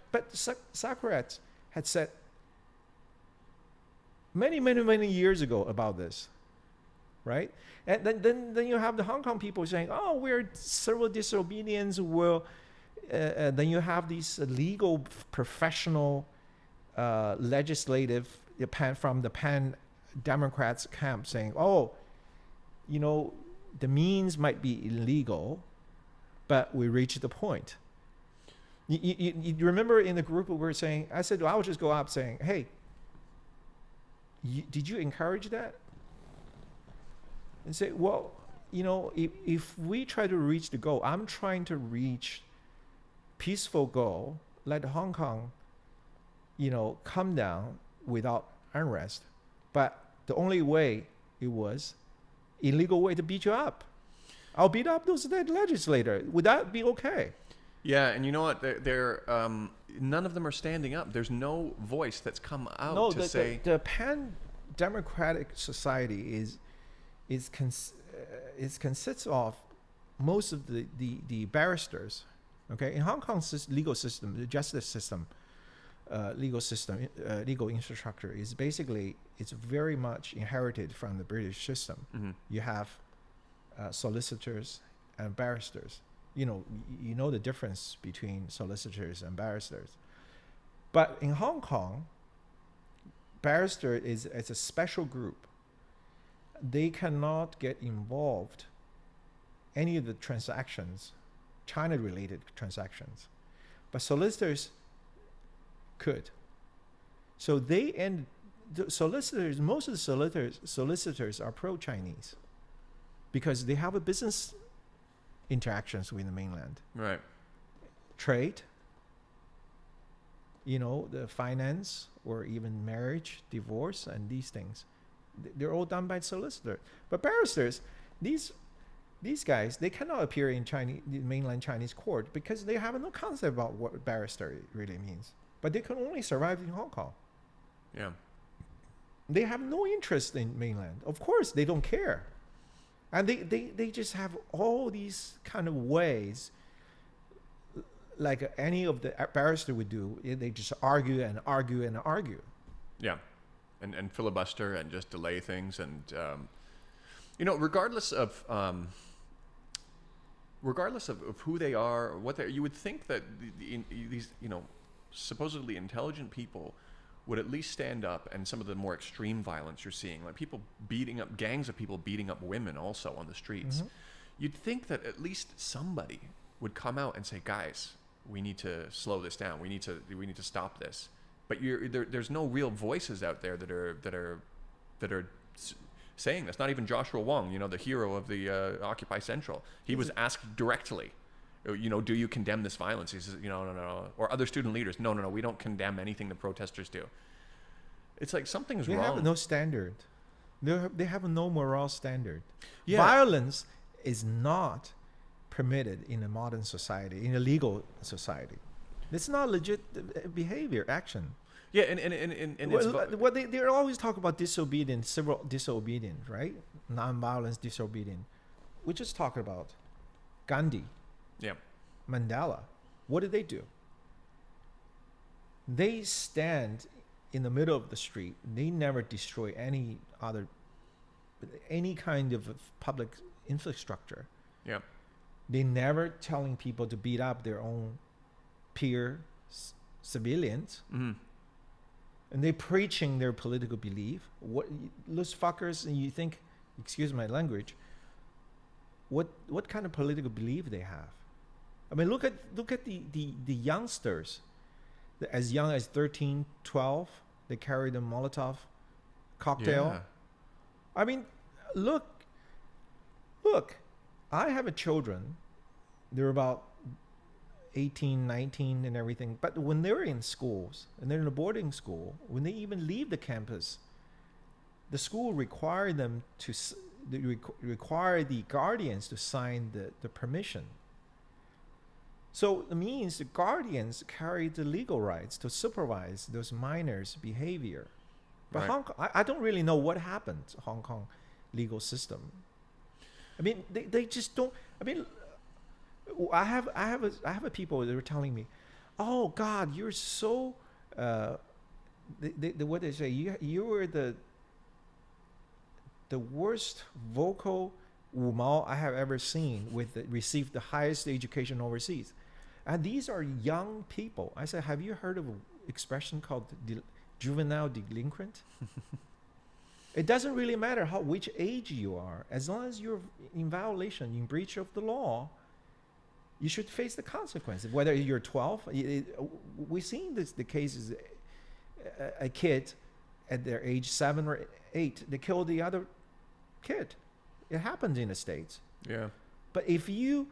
Socrates had said many years ago about this, right? And then you have the Hong Kong people saying, "Oh, we're civil disobedience." Well, then you have these legal, professional, legislative from the Pan Democrats camp saying, "Oh, you know, the means might be illegal, but we reached the point." You remember in the group we were saying, I said, well, I would just go up saying, "Hey, did you encourage that?" And say, well, you know, if we try to reach the goal, I'm trying to reach peaceful goal, let Hong Kong, you know, come down without unrest. But the only way it was illegal way to beat you up. I'll beat up those legislators. Would that be okay? Yeah, and you know what? They're none of them are standing up. There's no voice that's come out to say the Pan Democratic Society consists of most of the barristers. Okay, in Hong Kong's legal system, the justice system, legal infrastructure is basically, it's very much inherited from the British system. Mm-hmm. You have solicitors and barristers. You know the difference between solicitors and barristers. But in Hong Kong, barrister is a special group. They cannot get involved any of the transactions, China-related transactions, but solicitors could. So most of the solicitors are pro-Chinese because they have a business interactions with the mainland. right. Trade, you know, the finance or even marriage, divorce, and these things. They're all done by solicitors. But barristers, these guys, they cannot appear in the mainland Chinese court because they have no concept about what barrister really means. But they can only survive in Hong Kong. Yeah. They have no interest in mainland. Of course, they don't care. And they just have all these kind of ways, like any of the barrister would do. They just argue and argue and argue. Yeah. And filibuster and just delay things. And, you know, regardless of who they are or what they're, you would think that these, you know, supposedly intelligent people would at least stand up, and some of the more extreme violence you're seeing, like gangs of people beating up women also on the streets. Mm-hmm. You'd think that at least somebody would come out and say, guys, we need to slow this down. We need to stop this. But there's no real voices out there that are saying this. Not even Joshua Wong, you know, the hero of the Occupy Central. He was asked directly, you know, do you condemn this violence? He says, you know, no. Or other student leaders, no, we don't condemn anything the protesters do. It's like something's wrong. They have no standard. They have no moral standard. Yeah. Violence is not permitted in a modern society, in a legal society. It's not legit behavior, action. Yeah, and Well, they always talk about disobedience, civil disobedience, right? Non-violence disobedience. We're just talking about Gandhi, yeah, Mandela. What did they do? They stand in the middle of the street. They never destroy any kind of public infrastructure. yeah, They never telling people to beat up their own peer civilians. mm-hmm. And they preaching their political belief. What those fuckers? And you think, excuse my language. What kind of political belief they have? I mean, look at the youngsters, as young as 13, 12. They carry the Molotov cocktail. Yeah. I mean, look. I have a children. They're about 18, 19 and everything. But when they're in schools and they're in a boarding school, when they even leave the campus, the school require them to require the guardians to sign the permission. So it means the guardians carry the legal rights to supervise those minors' behavior. But Right. Hong Kong, I don't really know what happened to Hong Kong legal system. I mean, they just don't. I mean, I have a people that were telling me, "Oh God, you're so." What they say, you were the worst vocal Wu Mao I have ever seen received the highest education overseas, and these are young people. I said, have you heard of an expression called juvenile delinquent? It doesn't really matter which age you are, as long as you're in violation, in breach of the law. You should face the consequences. Whether you're 12, we've seen the cases. A kid at their age 7 or 8, they kill the other kid. It happens in the States. Yeah. But if you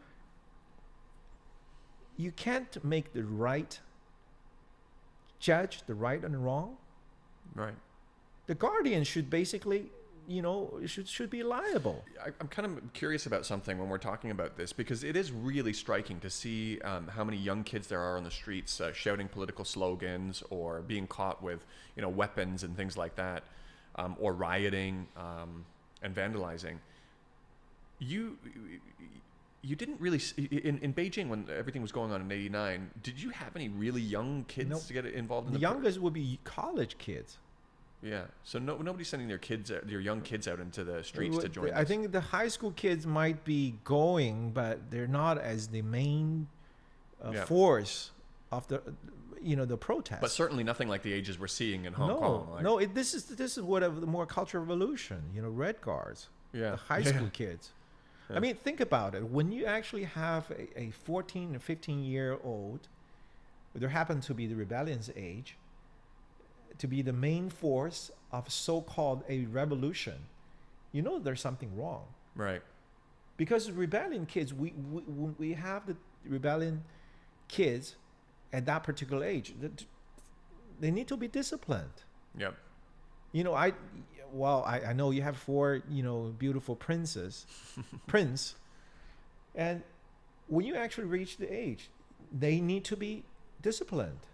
can't make the right judge the right and wrong, Right. the guardian should basically, should be liable. I'm kind of curious about something when we're talking about this, because it is really striking to see how many young kids there are on the streets shouting political slogans or being caught with weapons and things like that, or rioting and vandalizing. You didn't really in Beijing when everything was going on in '89. Did you have any really young kids Nope. to get involved in The youngest would be college kids. Yeah, so nobody's sending their young kids out into the streets to join. I think the high school kids might be going, but they're not as the main force of the protest. But certainly nothing like the ages we're seeing in Hong Kong. No. This is what the more cultural revolution. Red guards. Yeah. The high school kids. Yeah. I mean, think about it. When you actually have a 14 or 15-year-old, there happens to be the rebellion's age, to be the main force of so-called a revolution, there's something wrong. Right. Because rebellion kids, we have the rebellion kids at that particular age. They need to be disciplined. Yep. I know you have 4, beautiful prince, and when you actually reach the age, they need to be disciplined.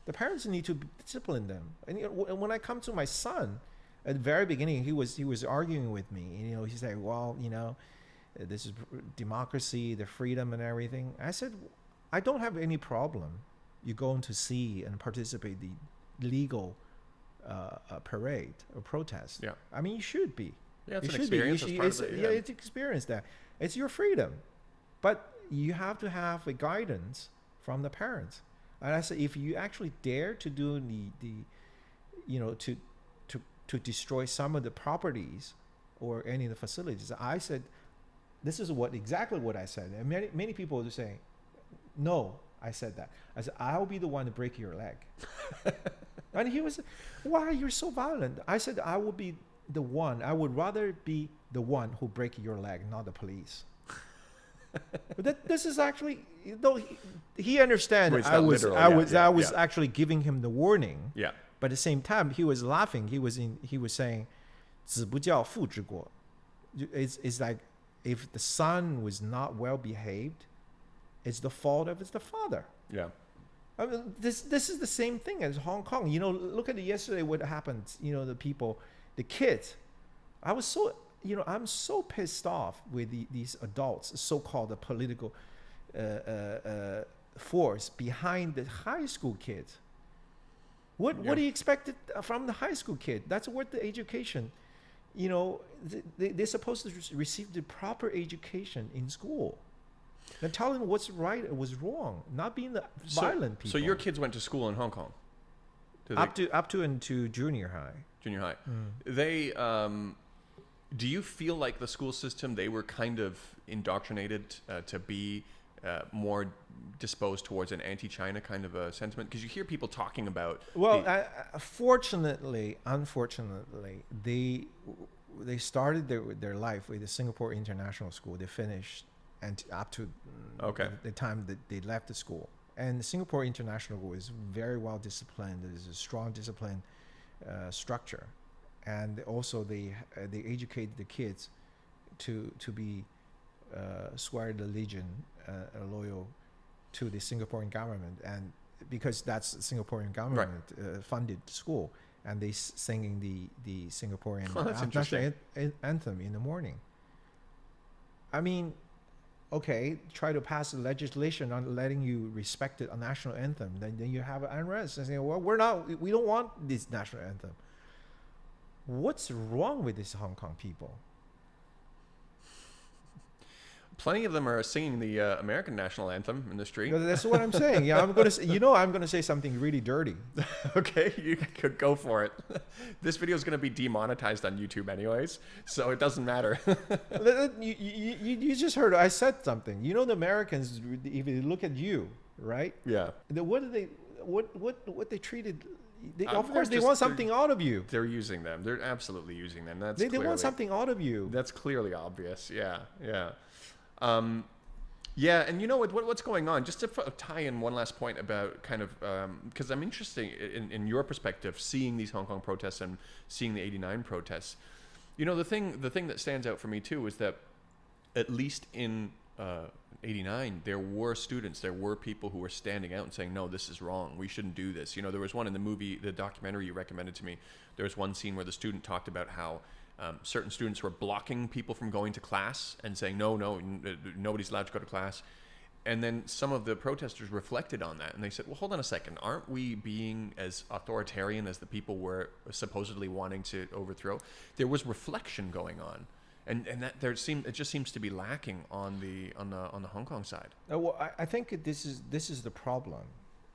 The parents need to discipline them. And when I come to my son, at the very beginning, he was arguing with me. He said, "Well, this is democracy, the freedom and everything." I said, "I don't have any problem. You going to see and participate in the legal parade or protest. Yeah. I mean, you should be. Yeah, it's you an should be. experience. It's experience that. It's your freedom, but you have to have a guidance from the parents." And I said, if you actually dare to do to destroy some of the properties or any of the facilities, I said, this is exactly what I said. And many people would say, no, I said that. I said, I'll be the one to break your leg. And he was, why you're so violent? I said, I will be the one. I would rather be the one who break your leg, not the police. But this is actually, though he understands. I was actually giving him the warning. Yeah. But at the same time, he was laughing. He was saying, 子不教父之过. It's like if the son was not well behaved, it's the fault of the father. Yeah. I mean, this is the same thing as Hong Kong. You know, look at it yesterday. What happened? You know, the people, the kids. I was so, you know, I'm so pissed off with these adults, so-called the political force behind the high school kids. What do you expect from the high school kid? That's what the education. You know, they're supposed to receive the proper education in school. Then tell them what's right and what's wrong, not being the violent people. So your kids went to school in Hong Kong? Up to into junior high. Junior high. They, do you feel like the school system, they were kind of indoctrinated to be more disposed towards an anti-China kind of a sentiment? Because you hear people talking about... Well, unfortunately, they started their life with the Singapore International School. They finished and up to the time that they left the school. And the Singapore International School is very well disciplined. There's a strong discipline structure. And also they educate the kids to be swear the legion, loyal to the Singaporean government, and because that's the Singaporean government funded school, and they singing the Singaporean national anthem in the morning. I mean, okay, try to pass legislation on letting you respect a national anthem, then you have an unrest and say, well, we don't want this national anthem. What's wrong with these Hong Kong people? Plenty of them are singing the American national anthem in the street. That's what I'm saying. Yeah, I'm gonna say something really dirty. Okay, you could go for it. This video is going to be demonetized on YouTube anyways, so it doesn't matter. You just heard I said something. You know, the Americans, if you look at you, right? Yeah. What they treated. Of course, they want something out of you. They're using them. They're absolutely using them. They want something out of you. That's clearly obvious. Yeah. Yeah, and you know what's going on? Just to tie in one last point about kind of, because I'm interested in your perspective, seeing these Hong Kong protests and seeing the '89 protests. You know, the thing that stands out for me too is that at least in '89, there were students, there were people who were standing out and saying, no, this is wrong. We shouldn't do this. You know, there was one in the documentary you recommended to me. There was one scene where the student talked about how certain students were blocking people from going to class and saying, no, nobody's allowed to go to class. And then some of the protesters reflected on that and they said, well, hold on a second. Aren't we being as authoritarian as the people were supposedly wanting to overthrow? There was reflection going on. And that it just seems to be lacking on the Hong Kong side. Well, I think this is the problem.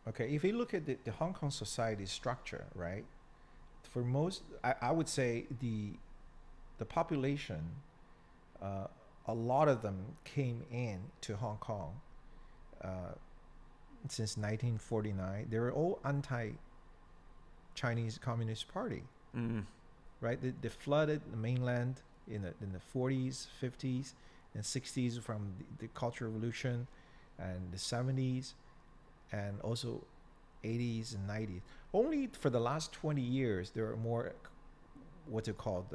Okay, if you look at the Hong Kong society structure, right? For most, I would say the population, a lot of them came in to Hong Kong since 1949. They were all anti-Chinese Communist Party, right? They flooded the mainland in the 40s, 50s, and 60s from the Cultural Revolution, and the 70s, and also 80s and 90s. Only for the last 20 years, there are more what you call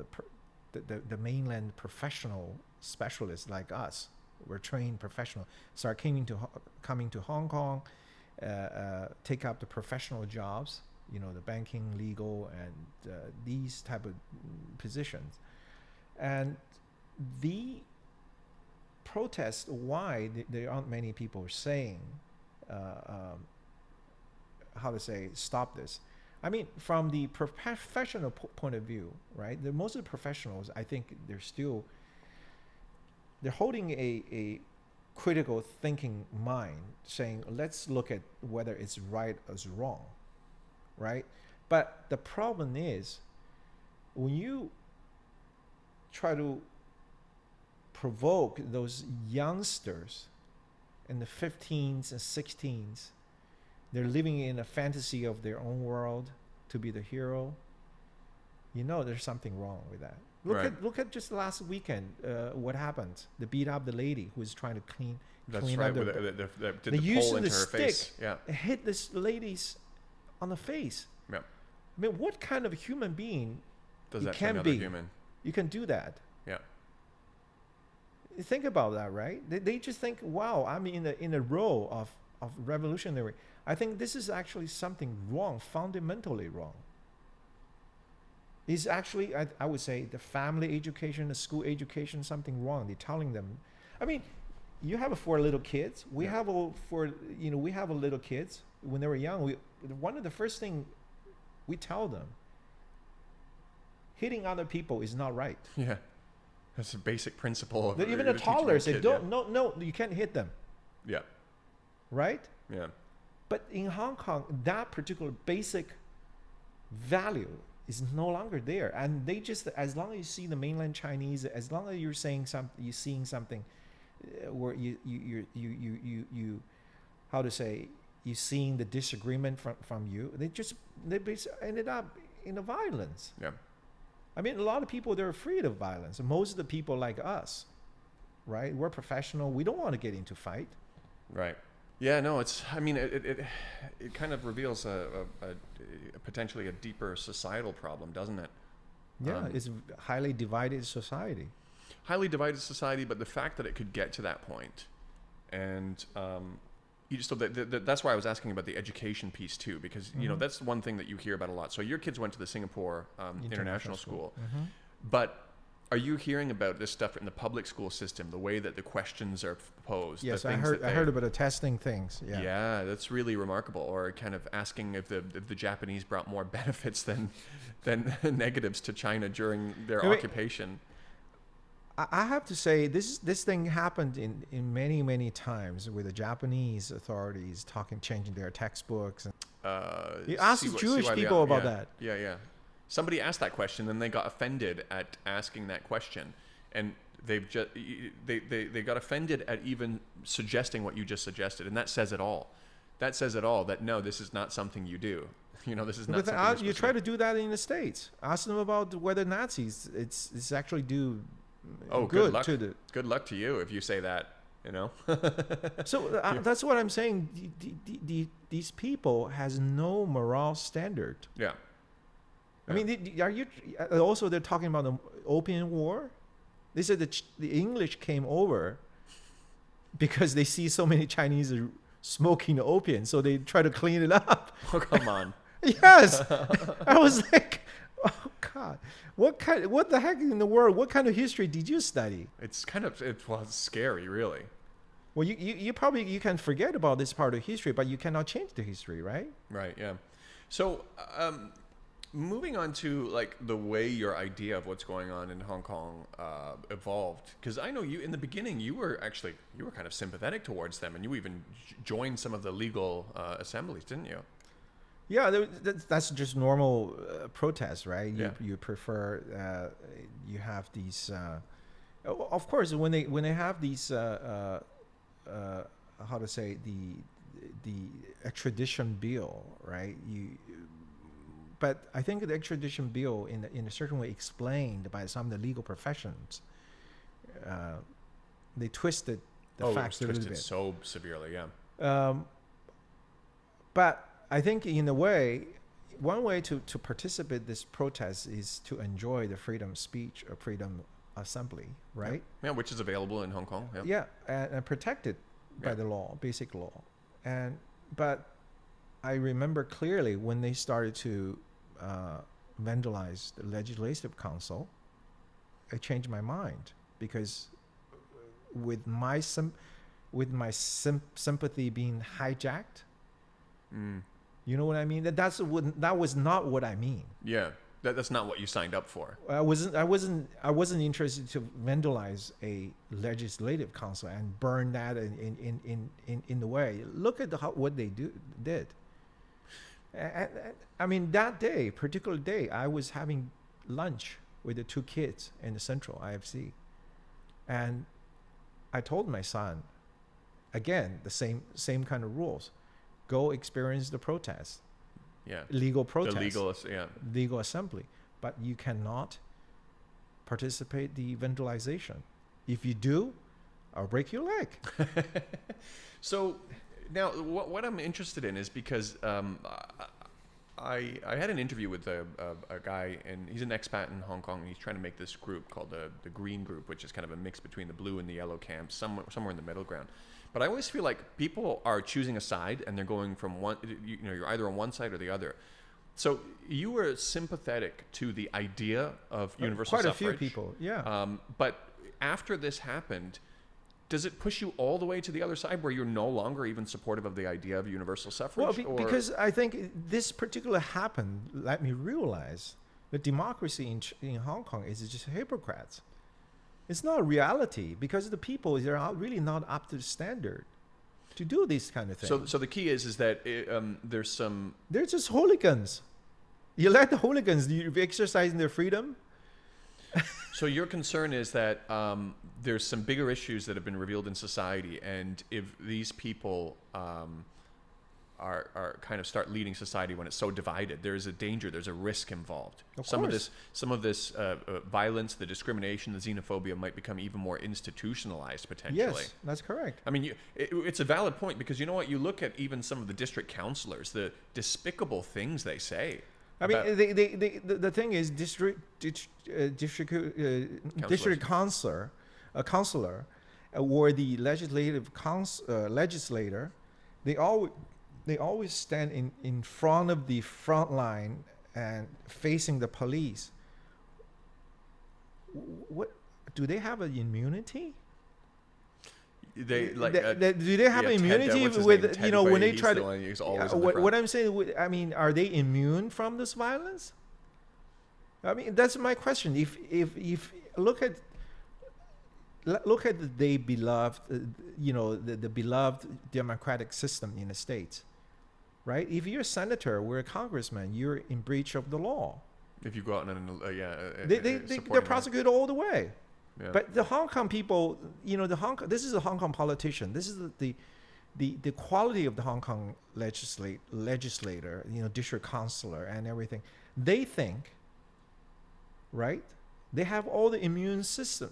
the mainland professional specialists like us. We're trained professional. Start coming to Hong Kong, take up the professional jobs. You know, the banking, legal, and these type of positions. And the protests, why there aren't many people saying, how to say, stop this. I mean, from the professional point of view, right? Most of the professionals, I think they're holding a critical thinking mind, saying, let's look at whether it's right or wrong, right? But the problem is, when you try to provoke those youngsters in the 15s and 16s, they're living in a fantasy of their own world to be the hero. You know, there's something wrong with that. Look at just last weekend. What happened? They beat up the lady who was trying to clean. That's clean right. up Did the pole into her face? Yeah. Hit this lady's on the face. Yeah. I mean, what kind of human being does that can another be? Human? You can do that. Yeah. Think about that, right? They just think, wow, I'm in a role of revolutionary. I think this is actually something wrong, fundamentally wrong. It's actually, I would say, the family education, the school education, something wrong. They're telling them. I mean, you have 4 little kids. We have we have a little kids when they were young. One of the first thing we tell them, hitting other people is not right. Yeah, that's a basic principle. Of Even the toddlers say, no, you can't hit them. Yeah. Right? Yeah. But in Hong Kong, that particular basic value is no longer there, and they just, as long as you see the mainland Chinese, as long as you're seeing something where you how to say, you seeing the disagreement from you, they basically ended up in a violence. Yeah. I mean, a lot of people, they're afraid of violence. Most of the people like us, right? We're professional. We don't want to get into fight. Right. Yeah, no, it's, I mean, it kind of reveals a potentially a deeper societal problem, doesn't it? Yeah, it's a highly divided society. Highly divided society, but the fact that it could get to that point, and so that's why I was asking about the education piece too, because you know that's one thing that you hear about a lot. So your kids went to the Singapore International School, but are you hearing about this stuff in the public school system, the way that the questions are posed? Yes, I heard about the testing things. Yeah. Yeah, that's really remarkable. Or kind of asking if the Japanese brought more benefits than negatives to China during their occupation. I have to say, this thing happened in many times with the Japanese authorities changing their textbooks. And you ask Jewish people about that. Yeah. Somebody asked that question, and they got offended at asking that question, and they got offended at even suggesting what you just suggested, and that says it all. That says it all. That no, this is not something you do. You know, this is not. But you try to do that in the States. Ask them about whether Nazis it's actually do. Oh, good luck. Good luck to you if you say that. You know. So that's what I'm saying. These people has no moral standard. Yeah. I mean, are you also? They're talking about the Opium War. They said the English came over because they see so many Chinese smoking opium, so they try to clean it up. Oh, come on. Yes, I was like, oh God, what the heck in the world? What kind of history did you study? It's kind of it's scary, really. Well, you probably can forget about this part of history, but you cannot change the history, right? Right. Yeah. So. Moving on to like the way your idea of what's going on in Hong Kong evolved, because I know you in the beginning you were kind of sympathetic towards them, and you even joined some of the legal assemblies, didn't you? Yeah, that's just normal protest, right? You prefer you have these. Of course, when they have these how to say the extradition bill, right? But I think the extradition bill, in a certain way, explained by some of the legal professions, they twisted the facts a little bit. So severely, yeah. But I think in a way, one way to participate in this protest is to enjoy the freedom of speech or freedom of assembly, right? Yeah, which is available in Hong Kong. Yeah, and protected by the law, basic law. But I remember clearly when they started to vandalize the Legislative Council, I changed my mind, because with my sympathy being hijacked, you know what I mean? That was not what I mean. Yeah, that's not what you signed up for. I wasn't interested to vandalize a Legislative Council and burn that in the way. Look at what they did. I mean, that particular day, I was having lunch with the 2 kids in the Central IFC. And I told my son, again, the same kind of rules. Go experience the protest. Yeah. Legal protest. Legal assembly. But you cannot participate in the vandalization. If you do, I'll break your leg. So now what I'm interested in is because I had an interview with a guy, and he's an expat in Hong Kong, and he's trying to make this group called the Green Group, which is kind of a mix between the blue and the yellow camps, somewhere in the middle ground. But I always feel like people are choosing a side, and they're going from one. You're either on one side or the other. So you were sympathetic to the idea of universal suffrage. Quite a few people, yeah. But after this happened, does it push you all the way to the other side where you're no longer even supportive of the idea of universal suffrage? Well, because I think this particular happened, let me realize the democracy in Hong Kong is just hypocrites. It's not reality because the people, they're really not up to the standard to do these kind of things. So the key is that there's some... They're just hooligans. You let the hooligans be exercising their freedom. So your concern is that there's some bigger issues that have been revealed in society, and if these people are kind of start leading society when it's so divided, there's a danger, there's a risk involved. Some of this violence, the discrimination, the xenophobia might become even more institutionalized potentially. Yes, that's correct. I mean, it's a valid point because you know what? You look at even some of the district councillors, the despicable things they say. I mean, the thing is, district councillor, or the legislator, they always stand in front of the front line and facing the police. What do they have an immunity? Do they have immunity with when they try to? What I'm saying, I mean, are they immune from this violence? I mean, that's my question. If look at the beloved, the beloved democratic system in the States, right? If you're a senator or a congressman, you're in breach of the law. If you go out and they're prosecuted all the way. Yeah. But the Hong Kong people, this is a Hong Kong politician. This is the quality of the Hong Kong legislator, district councillor and everything. They think, right? They have all the immune system.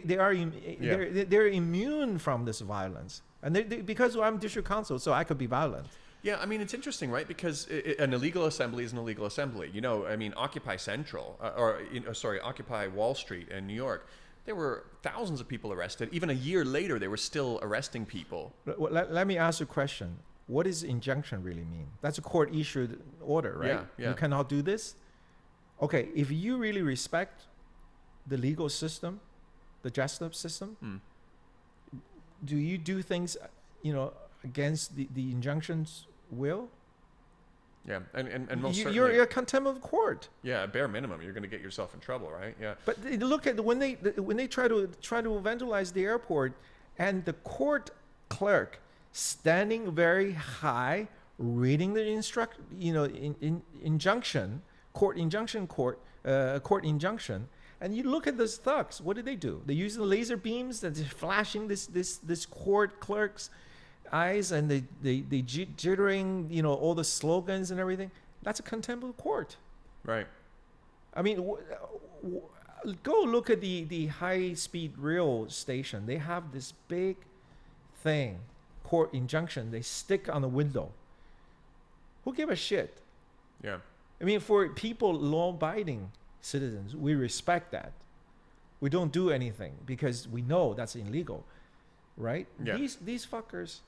They're immune from this violence, and because I'm district council, so I could be violent. Yeah, I mean, it's interesting, right? Because an illegal assembly is an illegal assembly. I mean, Occupy Central, Occupy Wall Street in New York. There were thousands of people arrested. Even a year later, they were still arresting people. Let me ask you a question. What does injunction really mean? That's a court-issued order, right? Yeah. You cannot do this? Okay, if you really respect the legal system, the justice system, do you do things, against the injunction's will? Yeah, and most certainly, you're a contempt of court. Yeah, bare minimum, you're going to get yourself in trouble, right? Yeah. But look at when they try to vandalize the airport, and the court clerk standing very high, reading the court injunction, and you look at those thugs. What do? They use the laser beams that's flashing this court clerk's eyes, and they jittering, all the slogans and everything. That's a contempt of court. Right. I mean, go look at the high-speed rail station. They have this big thing, court injunction. They stick on the window. Who give a shit? Yeah. I mean, for people, law-abiding citizens, we respect that. We don't do anything because we know that's illegal, right? Yeah. These fuckers,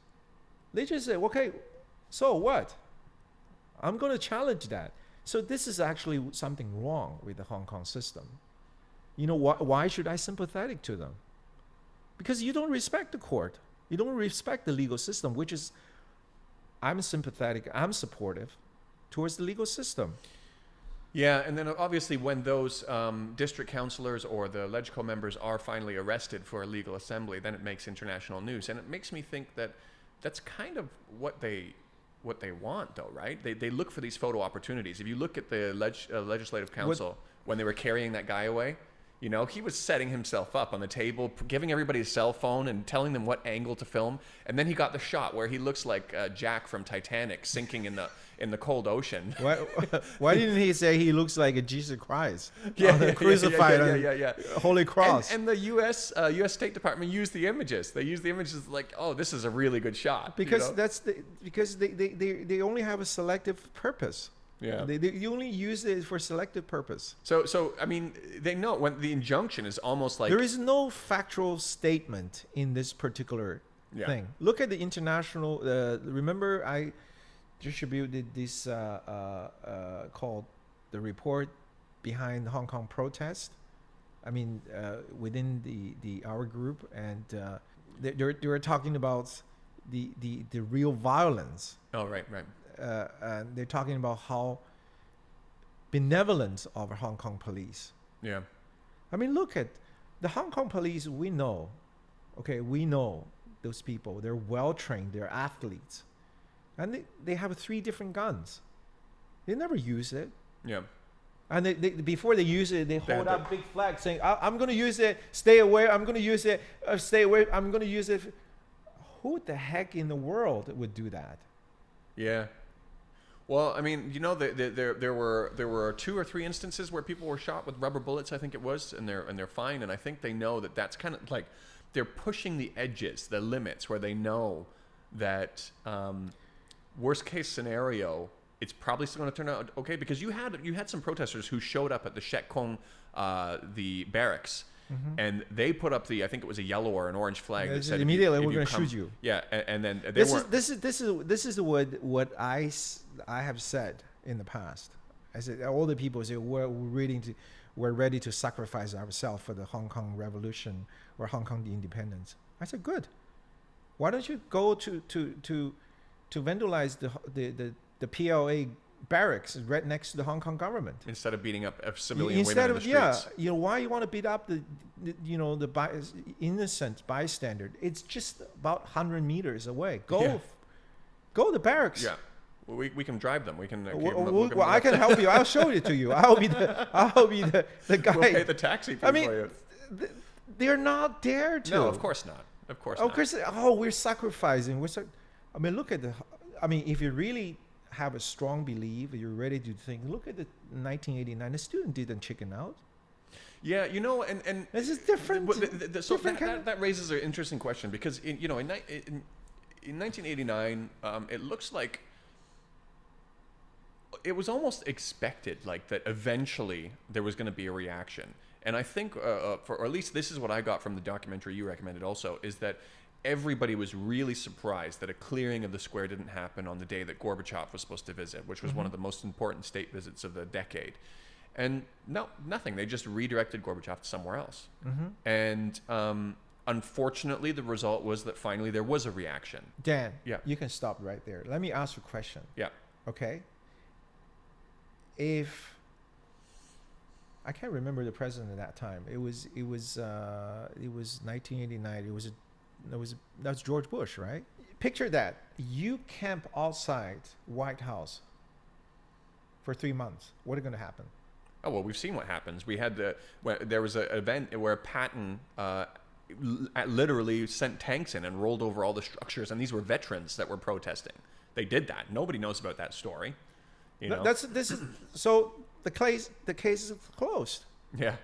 they just say, okay, so what? I'm going to challenge that. So this is actually something wrong with the Hong Kong system. Why should I sympathetic to them? Because you don't respect the court. You don't respect the legal system, which is, I'm sympathetic, I'm supportive towards the legal system. Yeah, and then obviously when those district councillors or the LegCo members are finally arrested for illegal assembly, then it makes international news. And it makes me think that that's kind of what they want, though, right? They look for these photo opportunities. If you look at the Legislative Council, when they were carrying that guy away, he was setting himself up on the table, giving everybody a cell phone and telling them what angle to film. And then he got the shot where he looks like Jack from Titanic sinking in the cold ocean. Why didn't he say he looks like a Jesus Christ? Crucified on Holy Cross. And the U.S. State Department used the images. They used the images like, oh, this is a really good shot. Because because they only have a selective purpose. Yeah. They only use it for selective purpose. So I mean, they know when the injunction is almost like There is no factual statement in this particular thing. Look at the international. Remember, I distributed this called the report behind the Hong Kong protest. I mean, within our group, and they were talking about the real violence. Oh, right. And they're talking about how benevolent of Hong Kong police. Yeah. I mean, look at the Hong Kong police. We know those people. They're well trained. They're athletes, and they have 3 different guns. They never use it. Yeah. And they before they use it, they hold up big flags saying, "I'm going to use it. Stay away. I'm going to use it. Stay away. I'm going to use it." Who the heck in the world would do that? Yeah. Well, I mean, you know, there were 2 or 3 instances where people were shot with rubber bullets, I think it was, and they're fine. And I think they know that that's kind of like they're pushing the edges, the limits, where they know that worst case scenario, it's probably still going to turn out okay, because you had some protesters who showed up at the Shek Kong, the barracks. Mm-hmm. And they put up I think it was a yellow or an orange flag that said immediately we're going to shoot you. Yeah, and then this is what I have said in the past. I said all the people say we're ready to sacrifice ourselves for the Hong Kong revolution or Hong Kong independence. I said good. Why don't you go to vandalize the PLA barracks right next to the Hong Kong government instead of beating up civilian women in the streets. Why you want to beat up the innocent bystander? It's just about 100 meters away. Go to the barracks. Yeah, we can drive them. We can. I can help you. I'll show it to you. I'll be the guy. We'll pay the taxi fee for you. They're not there to. No, of course not. Of course not. We're sacrificing. I mean, look at if you really have a strong belief, you're ready to think. Look at the 1989. The student didn't chicken out. Yeah, and this is different. So that raises an interesting question, because in 1989, it looks like it was almost expected, like that eventually there was going to be a reaction. And I think, or at least this is what I got from the documentary you recommended also, is that everybody was really surprised that a clearing of the square didn't happen on the day that Gorbachev was supposed to visit, which was one of the most important state visits of the decade. And no, nothing. They just redirected Gorbachev to somewhere else. Mm-hmm. And unfortunately, the result was that finally there was a reaction. Dan, you can stop right there. Let me ask you a question. Yeah. Okay. If I can't remember the president at that time, it was 1989. That's George Bush, right? Picture that. You camp outside White House for 3 months. What is going to happen? Oh, well, we've seen what happens. We had there was an event where Patton literally sent tanks in and rolled over all the structures, and these were veterans that were protesting. They did that. Nobody knows about that story. So the case is closed. Yeah.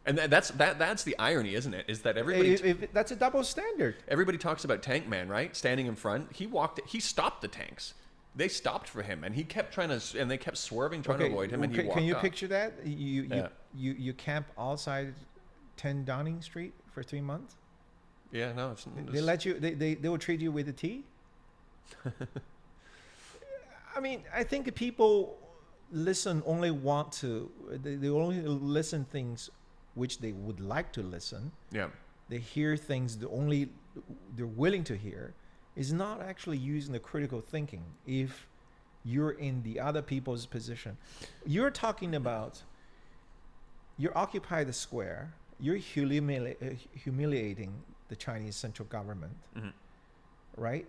And that's the irony, isn't it? Is that everybody... that's a double standard. Everybody talks about Tank Man, right? Standing in front. He stopped the tanks. They stopped for him, and he kept and they kept swerving, trying to avoid him, and he walked Can you off. picture that? You camp outside 10 Downing Street for 3 months? Yeah, no. They let you... They will treat you with a tea? I mean, I think people only listen things which they would like to listen. Yeah. They hear things they're willing to hear. Is not actually using the critical thinking. If you're in the other people's position, you're talking about, you occupy the square, you're humiliating the Chinese central government, mm-hmm. right?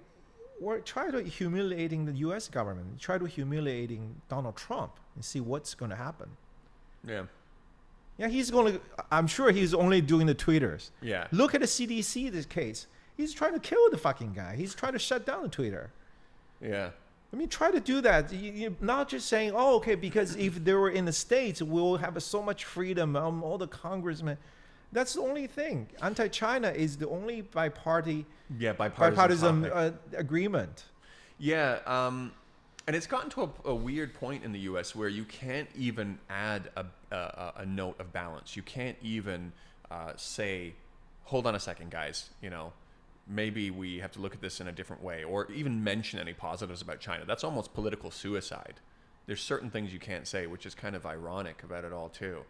Or try to humiliating the U.S. government, try to humiliating Donald Trump and see what's going to happen. Yeah. Yeah, I'm sure he's only doing the tweeters. Yeah. Look at the CDC, this case. He's trying to kill the fucking guy. He's trying to shut down the Twitter. Yeah. I mean, try to do that. You're not just saying, okay, because if they were in the States, we'll have so much freedom, all the congressmen. That's the only thing. Anti-China is the only bipartisan agreement. Yeah. And it's gotten to a weird point in the U.S. where you can't even add a note of balance. You can't even say, hold on a second, guys, maybe we have to look at this in a different way, or even mention any positives about China. That's almost political suicide. There's certain things you can't say, which is kind of ironic about it all, too.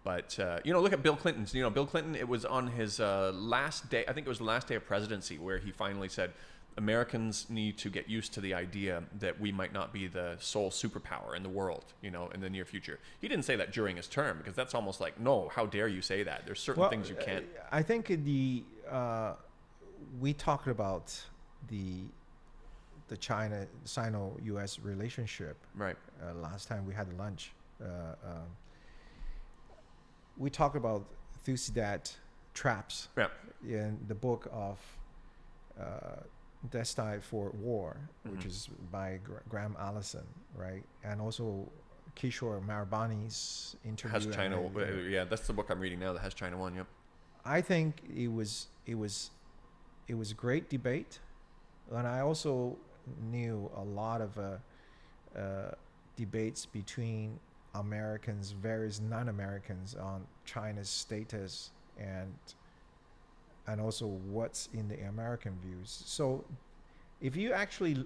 But, look at Bill Clinton's. Bill Clinton, it was on his last day, I think it was the last day of presidency, where he finally said, Americans need to get used to the idea that we might not be the sole superpower in the world, in the near future. He didn't say that during his term, because that's almost like, no, how dare you say that? There's certain things you can't. I think we talked about the Sino-U.S. relationship. Right. Last time we had lunch. We talked about Thucydides traps in the book of Destined for War, which is by Graham Allison, right? And also Kishore Mahbubani's interview. Has China? Yeah, that's the book I'm reading now that has China 1. Yep. I think it was a great debate, and I also knew a lot of debates between Americans, various non-Americans, on China's status and also what's in the American views. So if you actually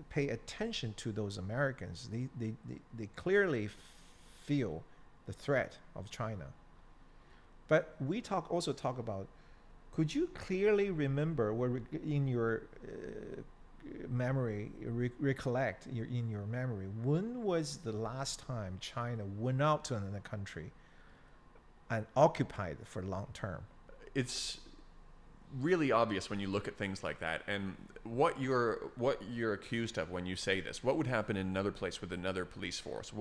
pay attention to those Americans, they clearly feel the threat of China. But we also talk about, could you clearly remember, in your memory, recollect in your memory, when was the last time China went out to another country and occupied it for long term? It's really obvious when you look at things like that, and what you're accused of when you say this. What would happen in another place with another police force?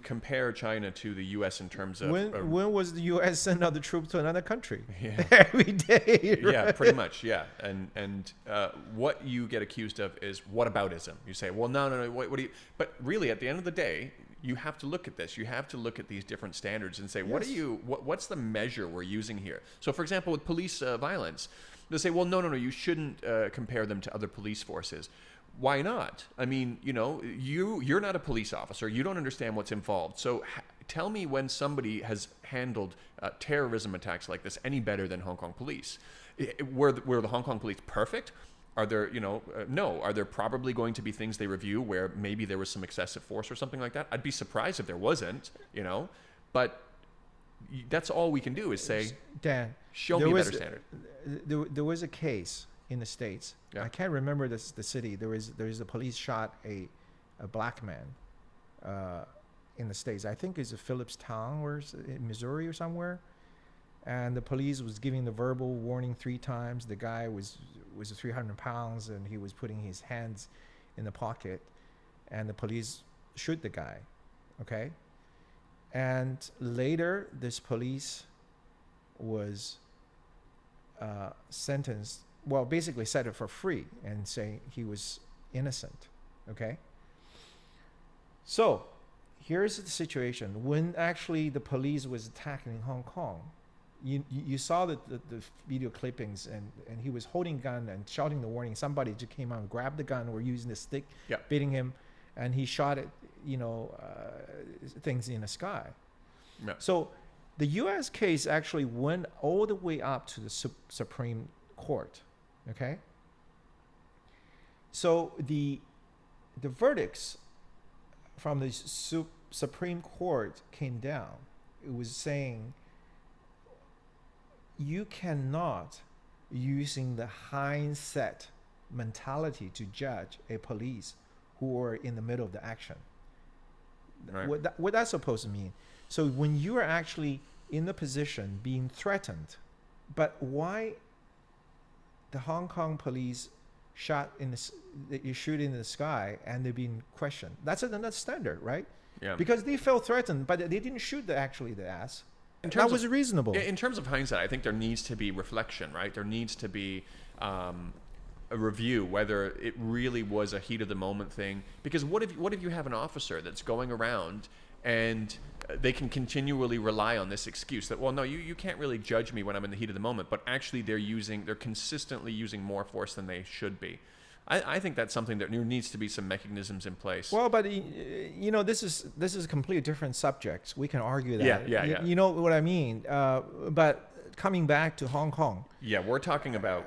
Compare China to the U.S. in terms of when was the U.S. send out the troops to another country? Yeah. Every day. Right? Yeah, pretty much. Yeah, and what you get accused of is whataboutism. You say, well, no. What do you? But really, at the end of the day, you have to look at this. You have to look at these different standards and say, yes. What's the measure we're using here? So, for example, with police violence, they say, well, no, you shouldn't compare them to other police forces. Why not? I mean, you're not a police officer. You don't understand what's involved. So tell me when somebody has handled terrorism attacks like this any better than Hong Kong police. Were the Hong Kong police perfect? Are there, no. Are there probably going to be things they review where maybe there was some excessive force or something like that? I'd be surprised if there wasn't, But that's all we can do is say, Dan, show me a better standard. There was a case in the States. Yeah. I can't remember the city. There is a police shot a black man in the States. I think it's Phillipstown or in Missouri or somewhere. And the police was giving the verbal warning 3 times. The guy was 300 pounds and he was putting his hands in the pocket. And the police shoot the guy. Okay? And later, this police was sentenced, well, basically set it for free and say he was innocent. Okay? So, here's the situation. When actually the police was attacking Hong Kong, you saw the video clippings, and he was holding a gun and shouting the warning. Somebody just came out and grabbed the gun or using the stick, beating him, and he shot it, things in the sky. Yeah. So the U.S. case actually went all the way up to the Supreme Court. Okay. So the verdicts from the Supreme Court came down. It was saying you cannot, using the hindsight mentality, to judge a police who are in the middle of the action. Right. What that's supposed to mean? So when you are actually in the position being threatened, but why the Hong Kong police shoot in the sky and they're being questioned? That's another standard, right? Yeah. Because they felt threatened, but they didn't shoot the ass. That was reasonable. In terms of hindsight, I think there needs to be reflection, right? There needs to be a review whether it really was a heat of the moment thing. Because what if you have an officer that's going around and they can continually rely on this excuse that, well, no, you can't really judge me when I'm in the heat of the moment, but actually they're consistently using more force than they should be. I think that's something that there needs to be some mechanisms in place. Well, but this is a completely different subject. We can argue that. Yeah. You know what I mean? But coming back to Hong Kong. Yeah, we're talking about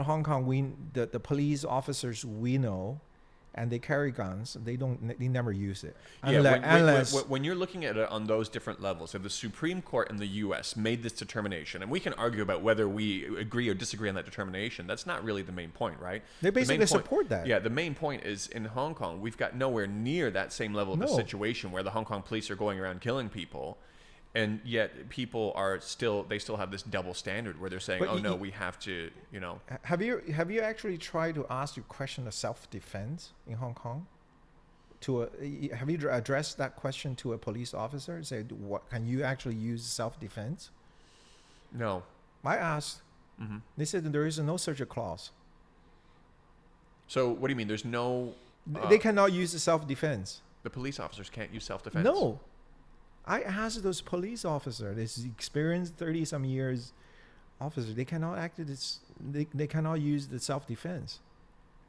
Hong Kong. The police officers we know, and they carry guns. They never use it. When you're looking at it on those different levels, if the Supreme Court in the U.S. made this determination, and we can argue about whether we agree or disagree on that determination, that's not really the main point, right? They basically support that. Yeah, the main point is in Hong Kong, we've got nowhere near that same level of a situation where the Hong Kong police are going around killing people. And yet people still have this double standard where they're saying, we have to, Have you actually tried to ask your question of self-defense in Hong Kong? Have you addressed that question to a police officer? Say, what can you actually use self-defense? No. I asked. Mm-hmm. They said that there is no such a clause. So what do you mean? There's no... they cannot use the self-defense. The police officers can't use self-defense? No. I asked those police officers, this experienced 30-some years officer, they cannot they cannot use the self-defense.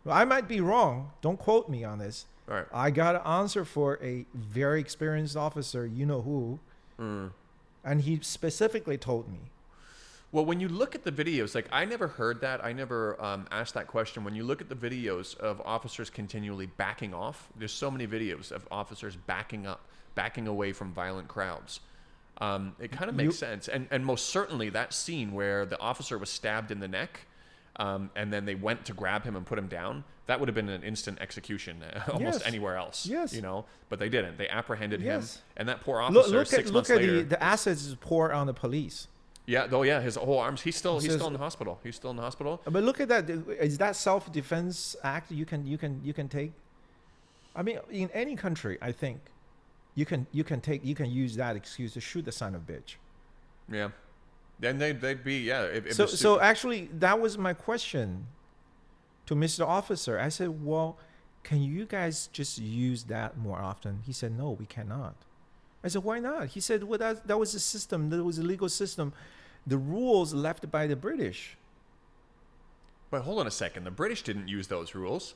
Well, I might be wrong. Don't quote me on this. All right. I got an answer for a very experienced officer, you know who, and he specifically told me. Well, when you look at the videos, like I never heard that. I never asked that question. When you look at the videos of officers continually backing off, there's so many videos of officers backing away from violent crowds. It kind of makes sense. And most certainly that scene where the officer was stabbed in the neck and then they went to grab him and put him down, that would have been an instant execution almost anywhere else. Yes. But they didn't. They apprehended him. And that poor officer, look at the assets poured on the police. Yeah, his whole arms. He's still in the hospital. He's still in the hospital. But look at that. Is that self-defense act you can take? I mean, in any country, I think you can use that excuse to shoot the son of a bitch. Yeah. Then they'd be So actually, that was my question to Mr. Officer. I said, well, can you guys just use that more often? He said, no, we cannot. I said, why not? He said, well, that was a system. That was a legal system. The rules left by the British. But hold on a second. The British didn't use those rules.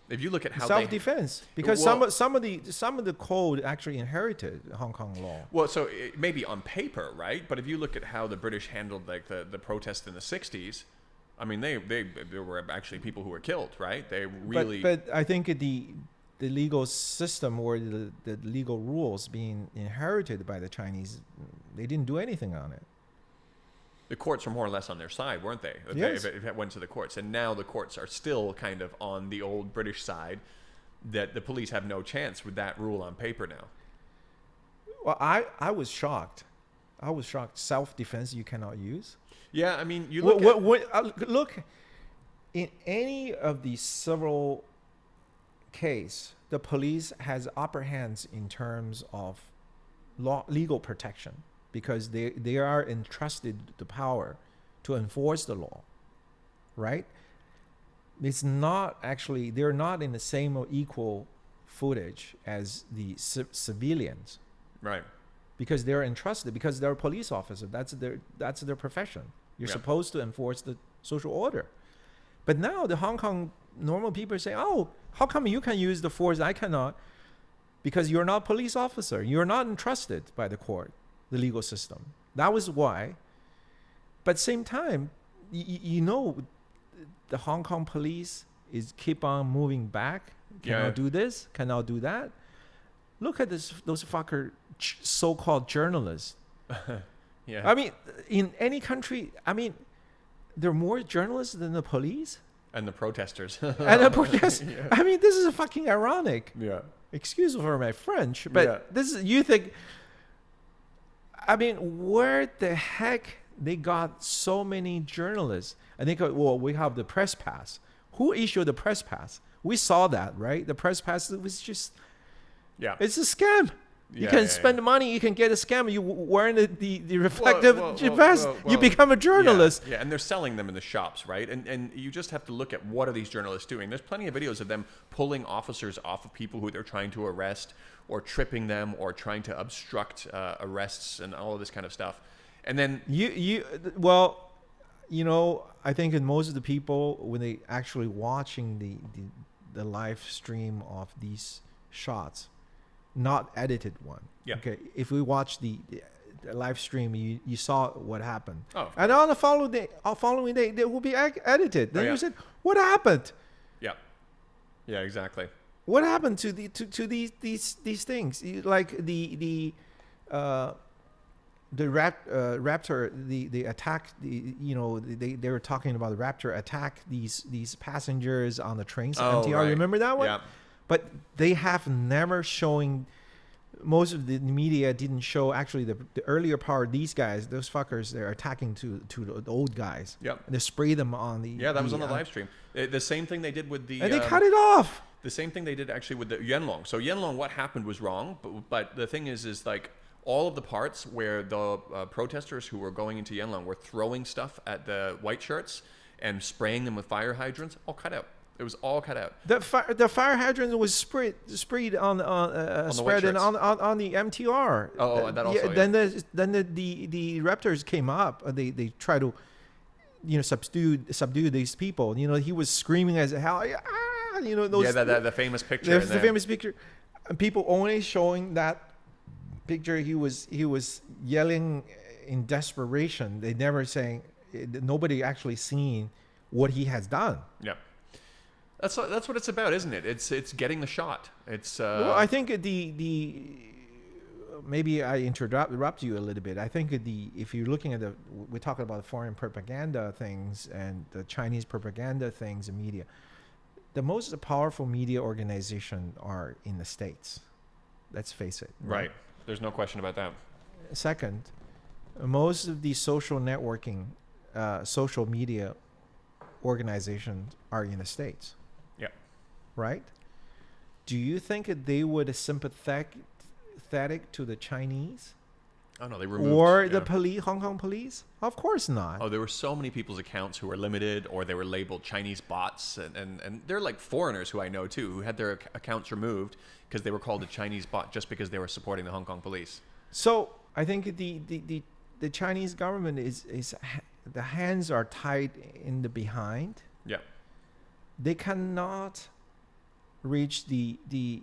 If you look at how self-defense, because some of the code actually inherited Hong Kong law. Well, so it may be on paper, right? But if you look at how the British handled like the protests in the 60s, I mean, there were actually people who were killed, right? They really. But I think the legal system or the legal rules being inherited by the Chinese, they didn't do anything on it. The courts were more or less on their side, weren't they? Yes. If it went to the courts. And now the courts are still kind of on the old British side, that the police have no chance with that rule on paper now. Well, I was shocked. Self-defense you cannot use. Yeah, I mean, you look look, in any of the civil case, the police has upper hands in terms of legal protection, because they are entrusted the power to enforce the law, right? It's not actually, they're not in the same or equal footage as the civilians. Right. Because they're entrusted, because they're a police officer. That's their profession. You're supposed to enforce the social order. But now the Hong Kong normal people say, oh, how come you can use the force, I cannot? Because you're not a police officer. You're not entrusted by the court, the legal system. That was why. But same time, the Hong Kong police is keep on moving back. Cannot do this, cannot do that. Look at those fucker so-called journalists. Yeah. I mean, in any country, I mean, there are more journalists than the police. And the protesters. And the protesters. Yeah. I mean, this is fucking ironic. Yeah. Excuse me for my French, but this is, you think, I mean, where the heck they got so many journalists? And they go, well, we have the press pass. Who issued the press pass? We saw that, right? The press pass was just, it's a scam. You can spend money, you can get a scam. You wearing the reflective vest, you become a journalist. Yeah, and they're selling them in the shops, right? And you just have to look at what are these journalists doing. There's plenty of videos of them pulling officers off of people who they're trying to arrest, or tripping them, or trying to obstruct arrests and all of this kind of stuff. And then You know, I think that most of the people, when they actually watching the live stream of these shots, not edited one. Yeah. Okay. If we watch the live stream, you saw what happened. Oh, And on the following day, they will be edited. Then yeah. you said, what happened? Yeah. Yeah, exactly. What happened to these things? Like the Raptor, the attack, they were talking about the Raptor attack these passengers on the trains. Oh, MTR, right. remember that one? Yeah. But they have never showing. Most of the media didn't show actually the earlier part. These guys, those fuckers, they're attacking to the old guys. Yep. And they spray them on the. Yeah, that was on the live stream. The same thing they did with the. And they cut it off. The same thing they did actually with the Yanlong. So Yanlong, what happened was wrong, but the thing is like all of the parts where the protesters who were going into Yanlong were throwing stuff at the white shirts and spraying them with fire hydrants, all cut out. It was all cut out. The fire hydrant was sprayed on spread shirts. on the MTR. Oh, that also. Then the Raptors came up. They try to subdue these people. He was screaming as hell. Those, the famous picture. The famous picture. And people only showing that picture. He was yelling in desperation. They never saying. Nobody actually seen what he has done. Yeah. That's what it's about, isn't it? It's getting the shot. It's. Well, I think maybe I interrupt you a little bit. I think if you're looking at we're talking about foreign propaganda things and the Chinese propaganda things in media. The most powerful media organization are in the States. Let's face it. Right. There's no question about that. Second, most of the social networking, social media organizations are in the States. Yeah. Right? Do you think that they would sympathetic to the Chinese? Oh no, they removed. Or the Hong Kong police? Of course not. Oh, there were so many people's accounts who were limited, or they were labeled Chinese bots, and they're like foreigners who I know too, who had their accounts removed because they were called a Chinese bot just because they were supporting the Hong Kong police. So I think the Chinese government is the hands are tied in the behind. Yeah. They cannot reach the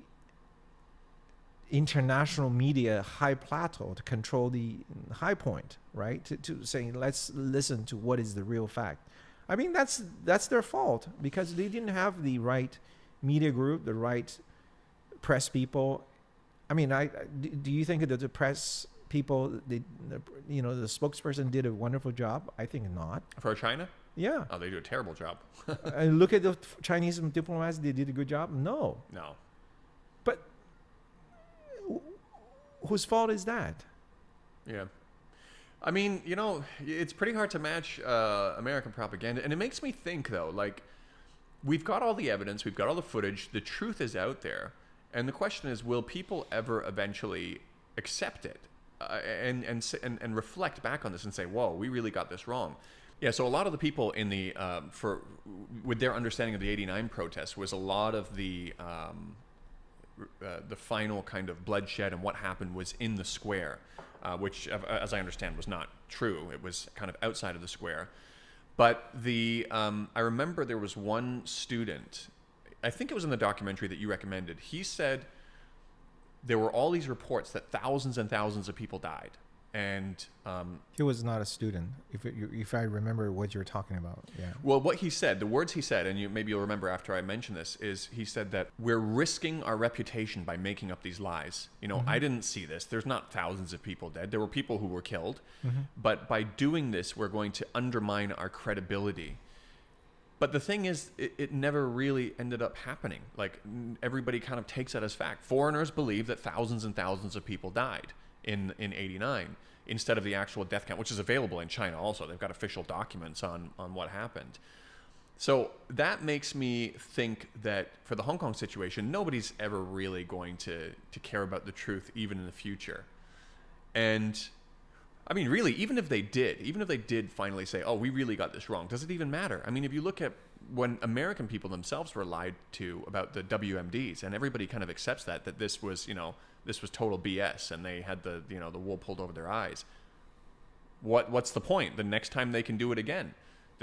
international media high plateau to control the high point, right? To say, let's listen to what is the real fact. I mean, that's their fault because they didn't have the right media group, the right press people. I mean, do you think that the press people, the spokesperson did a wonderful job? I think not. For China? Yeah. Oh, they do a terrible job. And look at the Chinese diplomats, they did a good job? No. But whose fault is that? Yeah. I mean, it's pretty hard to match American propaganda. And it makes me think, though, like, we've got all the evidence, we've got all the footage, the truth is out there. And the question is, will people ever eventually accept it and reflect back on this and say, whoa, we really got this wrong? Yeah, so a lot of the people in with their understanding of the '89 protests was a lot of the final kind of bloodshed and what happened was in the square, which, as I understand, was not true. It was kind of outside of the square. But I remember there was one student, I think it was in the documentary that you recommended, he said there were all these reports that thousands and thousands of people died. And he was not a student, if I remember what you're talking about. Yeah. Well, what he said, the words he said, and maybe you'll remember after I mention this, is he said that we're risking our reputation by making up these lies. I didn't see this. There's not thousands of people dead. There were people who were killed. But by doing this, we're going to undermine our credibility. But the thing is, it never really ended up happening. Like, everybody kind of takes that as fact. Foreigners believe that thousands and thousands of people died in '89 instead of the actual death count, which is available in China also. They've got official documents on what happened. So that makes me think that for the Hong Kong situation, nobody's ever really going to care about the truth, even in the future. And I mean, really, even if they did finally say, oh, we really got this wrong, does it even matter? I mean, if you look at when American people themselves were lied to about the WMDs, and everybody kind of accepts that this was, this was total BS, and they had the wool pulled over their eyes. What's the point? The next time they can do it again.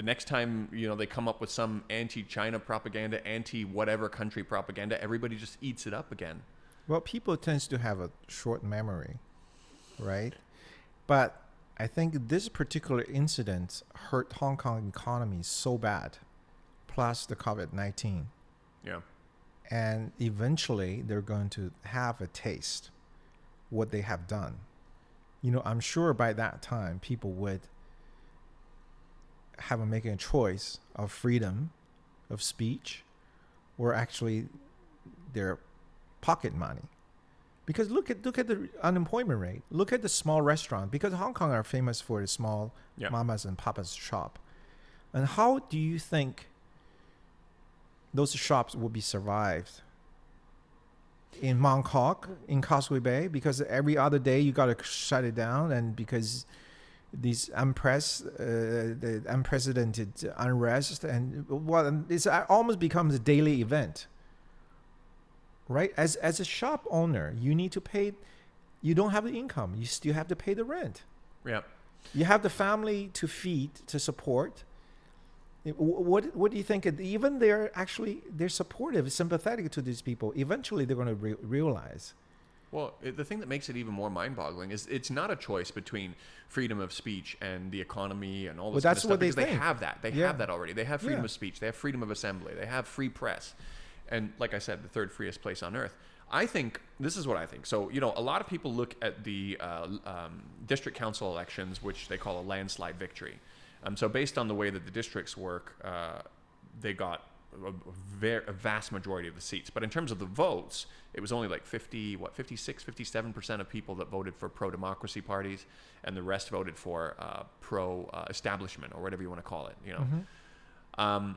the next time, they come up with some anti-China propaganda, anti-whatever country propaganda, everybody just eats it up again. Well, people tends to have a short memory, right? But I think this particular incident hurt Hong Kong economy so bad, plus the COVID-19. Yeah. And eventually they're going to have a taste what they have done. I'm sure by that time people would have making a choice of freedom of speech or actually their pocket money. Because look at the unemployment rate. Look at the small restaurant. Because Hong Kong are famous for the small mamas and papas shop. And how do you think those shops will be survived in Mongkok, in Causeway Bay? Because every other day you got to shut it down, and because these the unprecedented unrest, and it almost becomes a daily event. Right? As a shop owner, you need to pay. You don't have the income. You still have to pay the rent. Yeah. You have the family to feed, to support. What do you think? Even they're supportive, sympathetic to these people. Eventually, they're going to realize. Well, the thing that makes it even more mind-boggling is it's not a choice between freedom of speech and the economy and all this kind of stuff. Because they have that. They have that already. They have freedom of speech. They have freedom of assembly. They have free press. And like I said, the third freest place on earth. I think, this is what I think. So, a lot of people look at the district council elections, which they call a landslide victory. So based on the way that the districts work, they got a vast majority of the seats. But in terms of the votes, it was only like 56, 57% of people that voted for pro-democracy parties, and the rest voted for pro-establishment, or whatever you want to call it, Mm-hmm.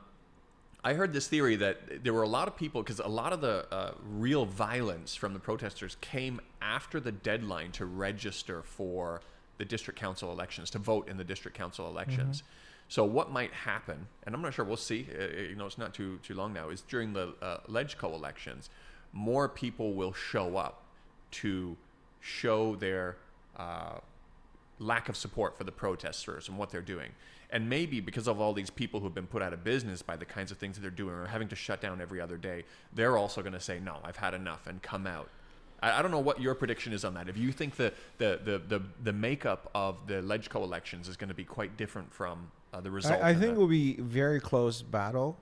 I heard this theory that there were a lot of people, because a lot of the real violence from the protesters came after the deadline to register for the district council elections, to vote in the district council elections. Mm-hmm. So what might happen, and I'm not sure, we'll see, it's not too long now, is during the LegCo elections, more people will show up to show their lack of support for the protesters and what they're doing. And maybe because of all these people who have been put out of business by the kinds of things that they're doing, or having to shut down every other day, they're also going to say, no, I've had enough, and come out. I don't know what your prediction is on that. If you think the makeup of the LegCo elections is going to be quite different from the result. I think it will be very close battle.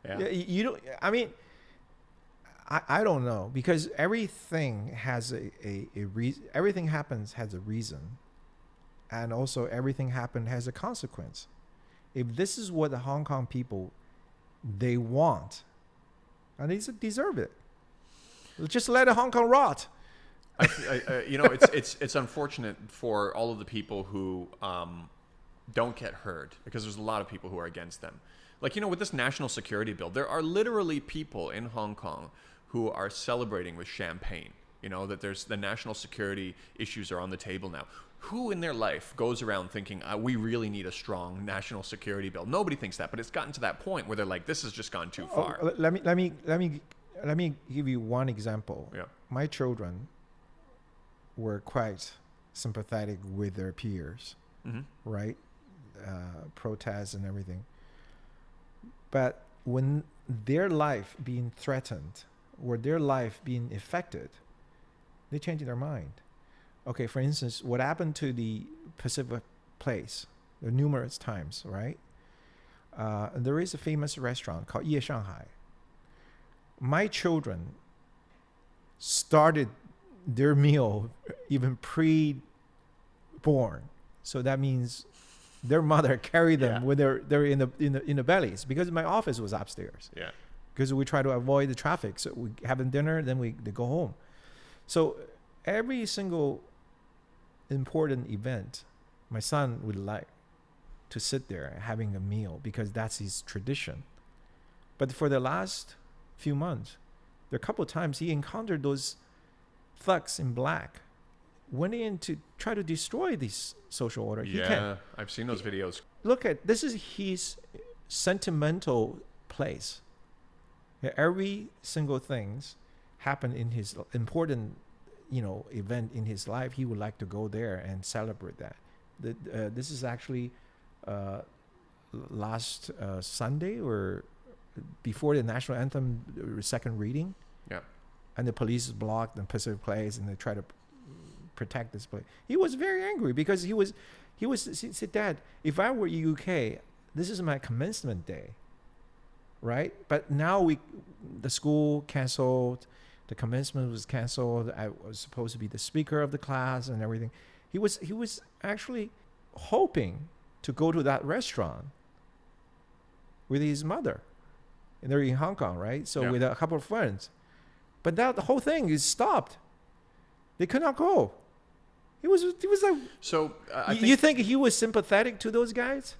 Yeah. You don't. I mean, I don't know, because everything has a reason. Everything happens has a reason. And also everything happened has a consequence. If this is what the Hong Kong people, they want, and they deserve it. Just let Hong Kong rot. It's unfortunate for all of the people who don't get heard, because there's a lot of people who are against them. Like, with this national security bill, there are literally people in Hong Kong who are celebrating with champagne. That there's the national security issues are on the table now. Who in their life goes around thinking, we really need a strong national security bill? Nobody thinks that, but it's gotten to that point where they're like, this has just gone too far. Let me give you one example. Yeah. My children were quite sympathetic with their peers, mm-hmm. right? Protests and everything. But when their life being threatened or their life being affected, they change their mind. Okay, for instance, what happened to the Pacific Place numerous times, right? There is a famous restaurant called Ye Shanghai. My children started their meal even pre-born, so that means their mother carried them when they're in the bellies, because my office was upstairs. Yeah. Because we try to avoid the traffic, so we having dinner, then they go home. So every single important event, my son would like to sit there having a meal, because that's his tradition. But for the last few months, there are a couple of times he encountered those thugs in black went in to try to destroy this social order. Yeah, I've seen those videos. Look at, this is his sentimental place. Every single things happen in his important event in his life, he would like to go there and celebrate that. This is actually last Sunday or before the national anthem second reading. Yeah. And the police blocked the Pacific Place, and they try to protect this place. He was very angry because he said, Dad, if I were UK, this is my commencement day, right? But now the school canceled, the commencement was canceled. I was supposed to be the speaker of the class and everything. He was actually hoping to go to that restaurant with his mother, and they're in Hong Kong, right? So with a couple of friends, but now the whole thing is stopped. They could not go. He was like. So you think he was sympathetic to those guys?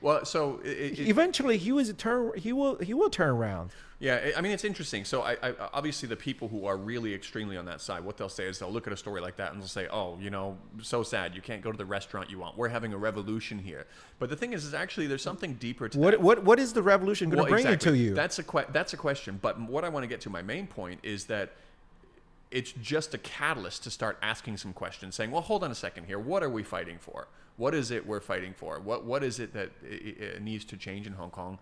Well, so eventually he will turn around. Yeah, I mean, it's interesting. So I obviously the people who are really extremely on that side, what they'll say is they'll look at a story like that and they'll say, oh, so sad, you can't go to the restaurant you want. We're having a revolution here. But the thing is actually there's something deeper to that. What is the revolution going to bring it to you? That's a question. But what I want to get to, my main point, is that it's just a catalyst to start asking some questions, saying, well, hold on a second here. What are we fighting for? What is it we're fighting for? What is it that it needs to change in Hong Kong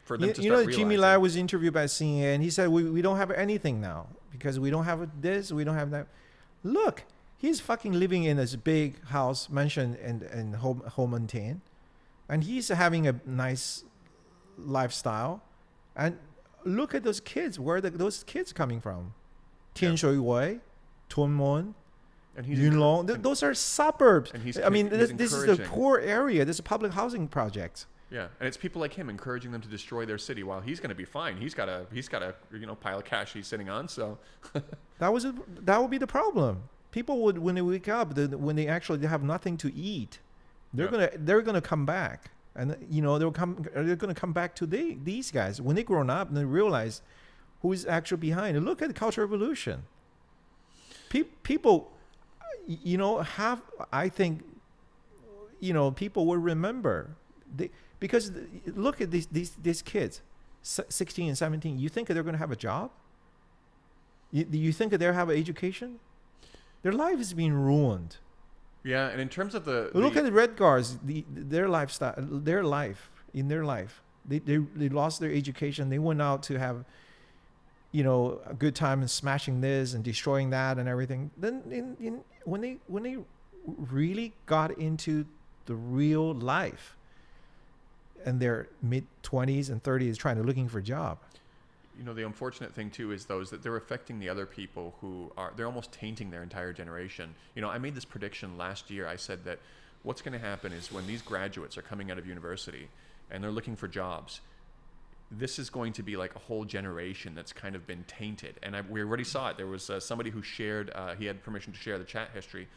for them to start realizing? Jimmy Lai was interviewed by CNN, and he said, we don't have anything now because we don't have this, we don't have that. Look, he's fucking living in this big house, mansion in Ho Man Tin, and he's having a nice lifestyle. And look at those kids. Where are those kids coming from? Tien Shui Wei, Tuen Mun, and Yun Long. Those are suburbs. And this is a poor area. This is a public housing project. Yeah, and it's people like him encouraging them to destroy their city while he's going to be fine. He's got a pile of cash he's sitting on. So that would be the problem. People would, when they wake up, when they actually have nothing to eat, they're gonna come back, and they're gonna come back to these guys when they grown up and they realize who is actually behind it. Look at the Cultural Revolution. People, I think, people will remember. Because look at these kids, 16 and 17. You think they're going to have a job? You think that they'll have an education? Their life is being ruined. Yeah, and in terms of look at the Red Guards, their lifestyle, their life. They lost their education. They went out to have, a good time and smashing this and destroying that and everything. Then when they really got into the real life, and their mid-20s and 30s looking for a job. The unfortunate thing too is that they're affecting the other people they're almost tainting their entire generation. I made this prediction last year. I said that what's going to happen is when these graduates are coming out of university and they're looking for jobs, this is going to be like a whole generation that's kind of been tainted. And we already saw it. There was somebody who shared, he had permission to share the chat history,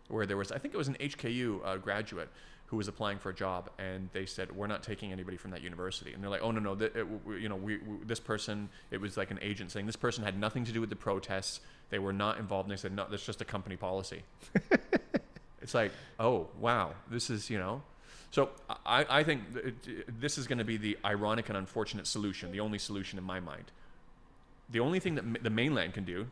where there was, I think it was an HKU graduate who was applying for a job, and they said, we're not taking anybody from that university. And they're like, oh, no, this person, it was like an agent saying this person had nothing to do with the protests. They were not involved. And they said, no, that's just a company policy. It's like, oh, wow, this is, So I think this is going to be the ironic and unfortunate solution, the only solution in my mind. The only thing that the mainland can do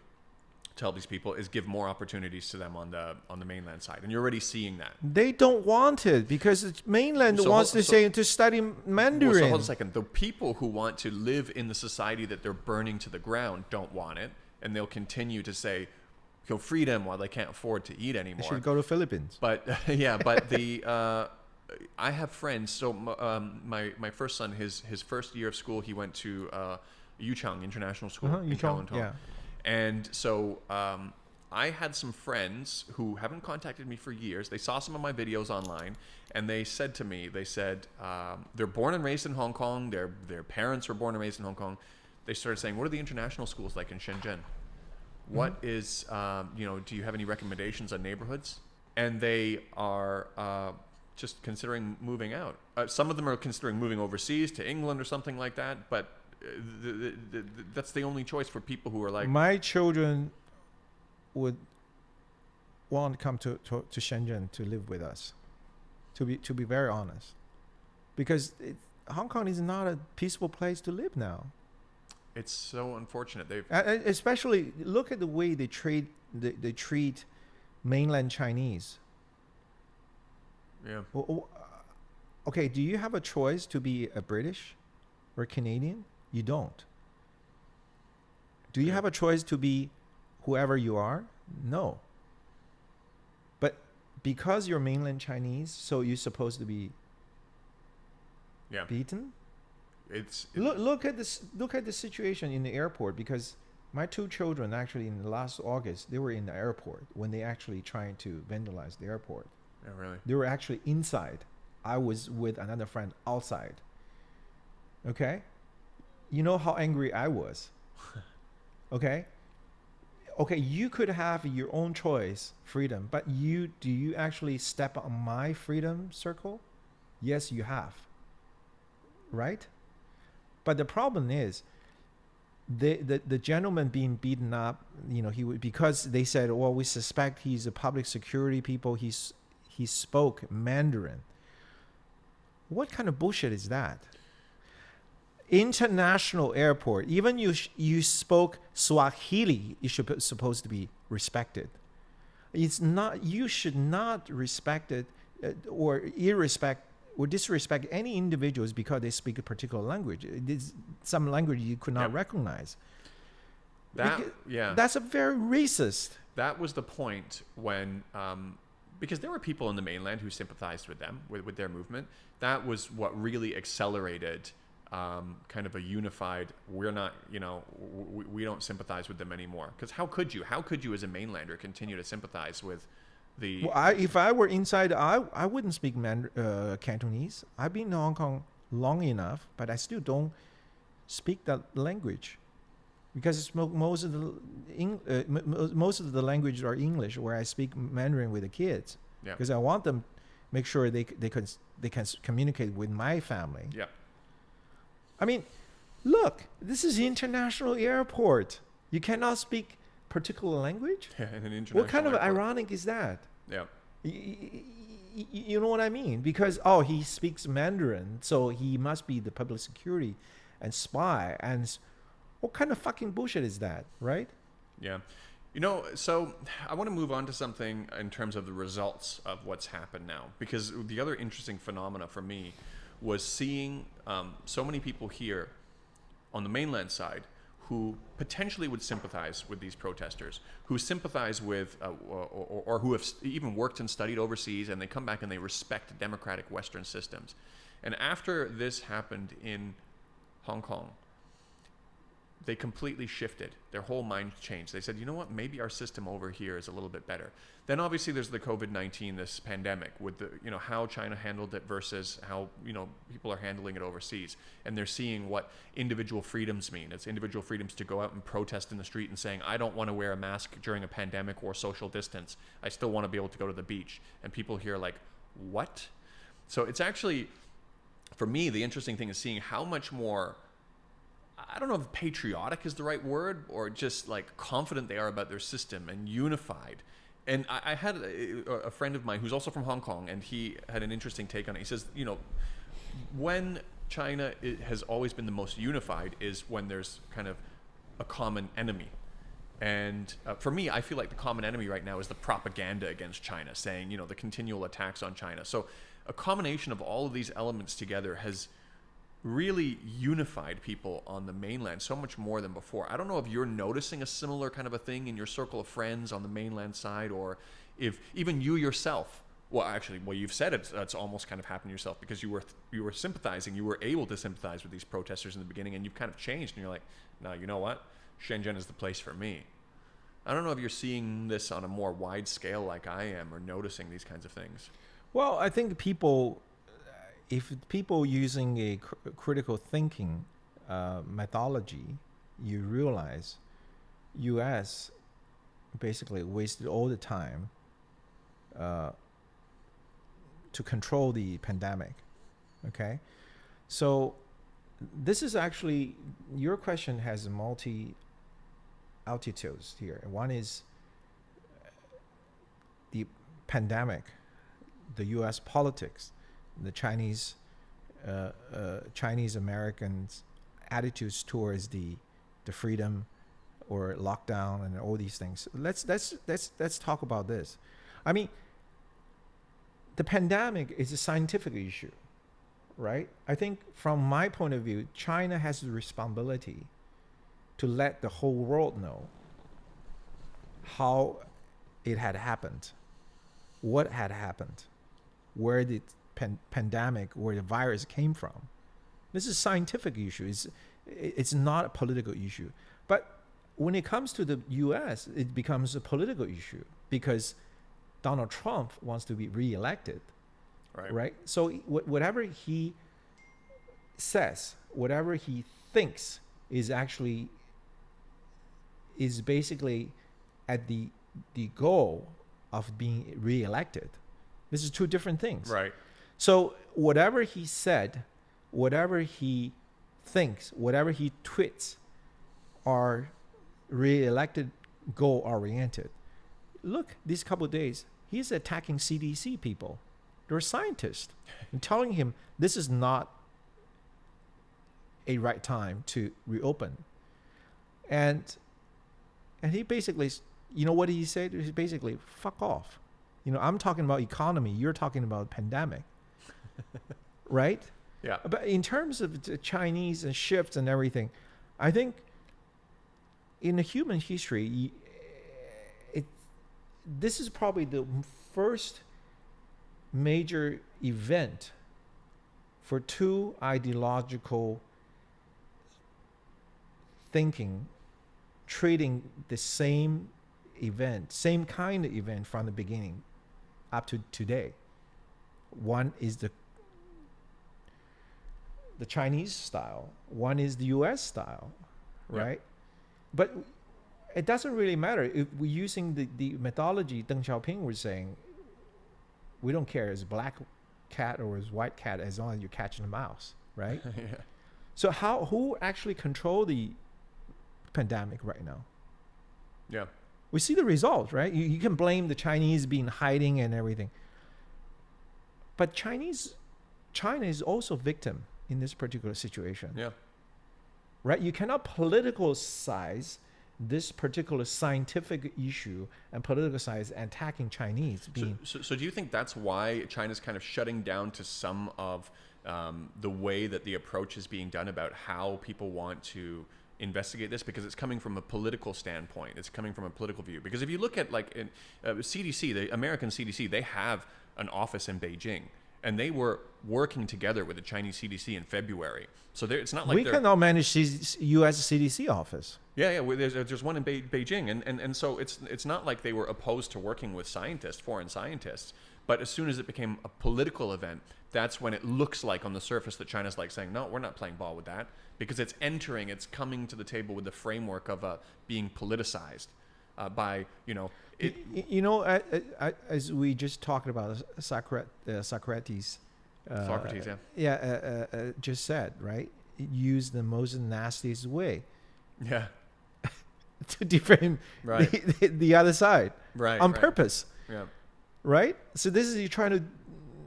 to help these people is give more opportunities to them on the mainland side, and you're already seeing that. They don't want it because the mainland wants to study Mandarin. So hold on a second. The people who want to live in the society that they're burning to the ground don't want it, and they'll continue to say, freedom, while they can't afford to eat anymore. They should go to Philippines. But I have friends. So my first son, his first year of school, he went to Yuchang International School in Kowloon. Yeah. And so I had some friends who haven't contacted me for years. They saw some of my videos online, and they said to me, they're born and raised in Hong Kong. Their parents were born and raised in Hong Kong. They started saying, what are the international schools like in Shenzhen? What is, do you have any recommendations on neighborhoods? And they are just considering moving out. Some of them are considering moving overseas to England or something like that, but that's the only choice for people who are like, my children would want to come to Shenzhen to live with us, to be very honest, because Hong Kong is not a peaceful place to live now. It's so unfortunate. Especially look at the way they treat mainland Chinese. Yeah. okay, do you have a choice to be a British or Canadian? You don't. Do you Yeah. have a choice to be whoever you are? No. But because you're mainland Chinese, so you're supposed to be Yeah. beaten? It's Look at this. Look at the situation in the airport, because my two children actually in last August they were in the airport when they actually trying to vandalize the airport. yeah, really. They were actually inside. I was with another friend outside. Okay, you know how angry I was. Okay, okay, you could have your own choice, freedom, but do you actually step on my freedom circle? Yes, you have. Right? But the problem is, the gentleman being beaten up, you know, because they said, well, we suspect he's a public security people. He spoke Mandarin. What kind of bullshit is that? International airport, even you spoke Swahili, you should supposed to be respected. It's not. You should not respect it or disrespect any individuals because they speak a particular language. It's some language you could not recognize. That's a very racist. That was the point when, because there were people in the mainland who sympathized with them, with their movement. That was what really accelerated kind of a unified, we're not, you know, we don't sympathize with them anymore. Because how could you as a mainlander continue to sympathize with the... Well, if I were inside, I wouldn't speak Cantonese. I've been in Hong Kong long enough, but I still don't speak that language. Because it's most of the languages are English, where I speak Mandarin with the kids. Yeah. Because I want them make sure they can communicate with my family. Yeah. I mean, look, this is the international airport. You cannot speak particular language? Yeah, in an international What kind of airport. ironic is that? Yeah. You know what I mean? Because, he speaks Mandarin, so he must be the public security and spy. And what kind of fucking bullshit is that, right? Yeah. You know, so I want to move on to something in terms of the results of what's happened now. Because the other interesting phenomena for me was seeing so many people here on the mainland side who potentially would sympathize with these protesters, who sympathize with, or who have even worked and studied overseas, and they come back and they respect democratic Western systems. And after this happened in Hong Kong, they completely shifted. Their whole mind changed. They said, you know what, maybe our system over here is a little bit better. Then obviously there's the COVID-19, this pandemic, with the, you know, how China handled it versus how, you know, people are handling it overseas. And they're seeing what individual freedoms mean. It's individual freedoms to go out and protest in the street and saying, I don't want to wear a mask during a pandemic or social distance. I still want to be able to go to the beach. And people here are like, what? So it's actually, for me, the interesting thing is seeing how much more, I don't know if patriotic is the right word, or just like confident they are about their system and unified. And I had a friend of mine who's also from Hong Kong, and he had an interesting take on it. He says, you know, when China has always been the most unified is when there's kind of a common enemy. And for me, I feel like the common enemy right now is the propaganda against China, saying, you know, the continual attacks on China. So a combination of all of these elements together has really unified people on the mainland so much more than before. I don't know if you're noticing a similar kind of a thing in your circle of friends on the mainland side, or if even you yourself, you've said it's almost kind of happened yourself, because you were sympathizing, you were able to sympathize with these protesters in the beginning, and you've kind of changed, and you're like, no, you know what? Shenzhen is the place for me. I don't know if you're seeing this on a more wide scale like I am, or noticing these kinds of things. Well, I think if people using a critical thinking methodology, you realize U.S. basically wasted all the time to control the pandemic. Okay, so this is actually, your question has multi-altitudes here. One is the pandemic, the U.S. politics, the Chinese Americans' attitudes towards the freedom or lockdown and all these things. Let's talk about this. I mean, the pandemic is a scientific issue. right? I think from my point of view, China has the responsibility to let the whole world know how it had happened, what had happened, where the pandemic, where the virus came from. This is a scientific issue. It's not a political issue. But when it comes to the U.S., it becomes a political issue because Donald Trump wants to be reelected, right? So whatever he says, whatever he thinks is basically at the goal of being reelected. This is two different things. Right. So whatever he said, whatever he thinks, whatever he tweets are re-elected goal oriented. Look, these couple of days, he's attacking CDC people. They're scientists and telling him this is not a right time to reopen. And he basically, you know what he said? He basically, fuck off. You know, I'm talking about economy. You're talking about pandemic. Right? Yeah. But in terms of the Chinese and shifts and everything, I think in the human history, this is probably the first major event for two ideological thinking treating the same event, same kind of event from the beginning up to today. One is the Chinese style, one is the US style, right? Yep. But it doesn't really matter if we're using the methodology Deng Xiaoping was saying, we don't care it's black cat or it's white cat as long as you're catching a mouse, right? Yeah. So who actually control the pandemic right now? Yeah. We see the results, right? You can blame the Chinese being hiding and everything. But China is also victim in this particular situation. Yeah. Right? You cannot politicize this particular scientific issue and politicize attacking Chinese. So do you think that's why China's kind of shutting down to some of the way that the approach is being done about how people want to investigate this? Because it's coming from a political standpoint. It's coming from a political view. Because if you look at like CDC, the American CDC, they have an office in Beijing. And they were working together with the Chinese CDC in February. So it's not like we cannot manage U.S. CDC office. Yeah. There's one in Beijing, and so it's not like they were opposed to working with scientists, foreign scientists. But as soon as it became a political event, that's when it looks like on the surface that China's like saying, no, we're not playing ball with that, because it's coming to the table with the framework of being politicized by, you know. As we just talked about Socrates. Socrates, just said, right? Use the most nastiest way. Yeah. To defame the other side. Right. On purpose. Yeah. Right? So this is you trying to.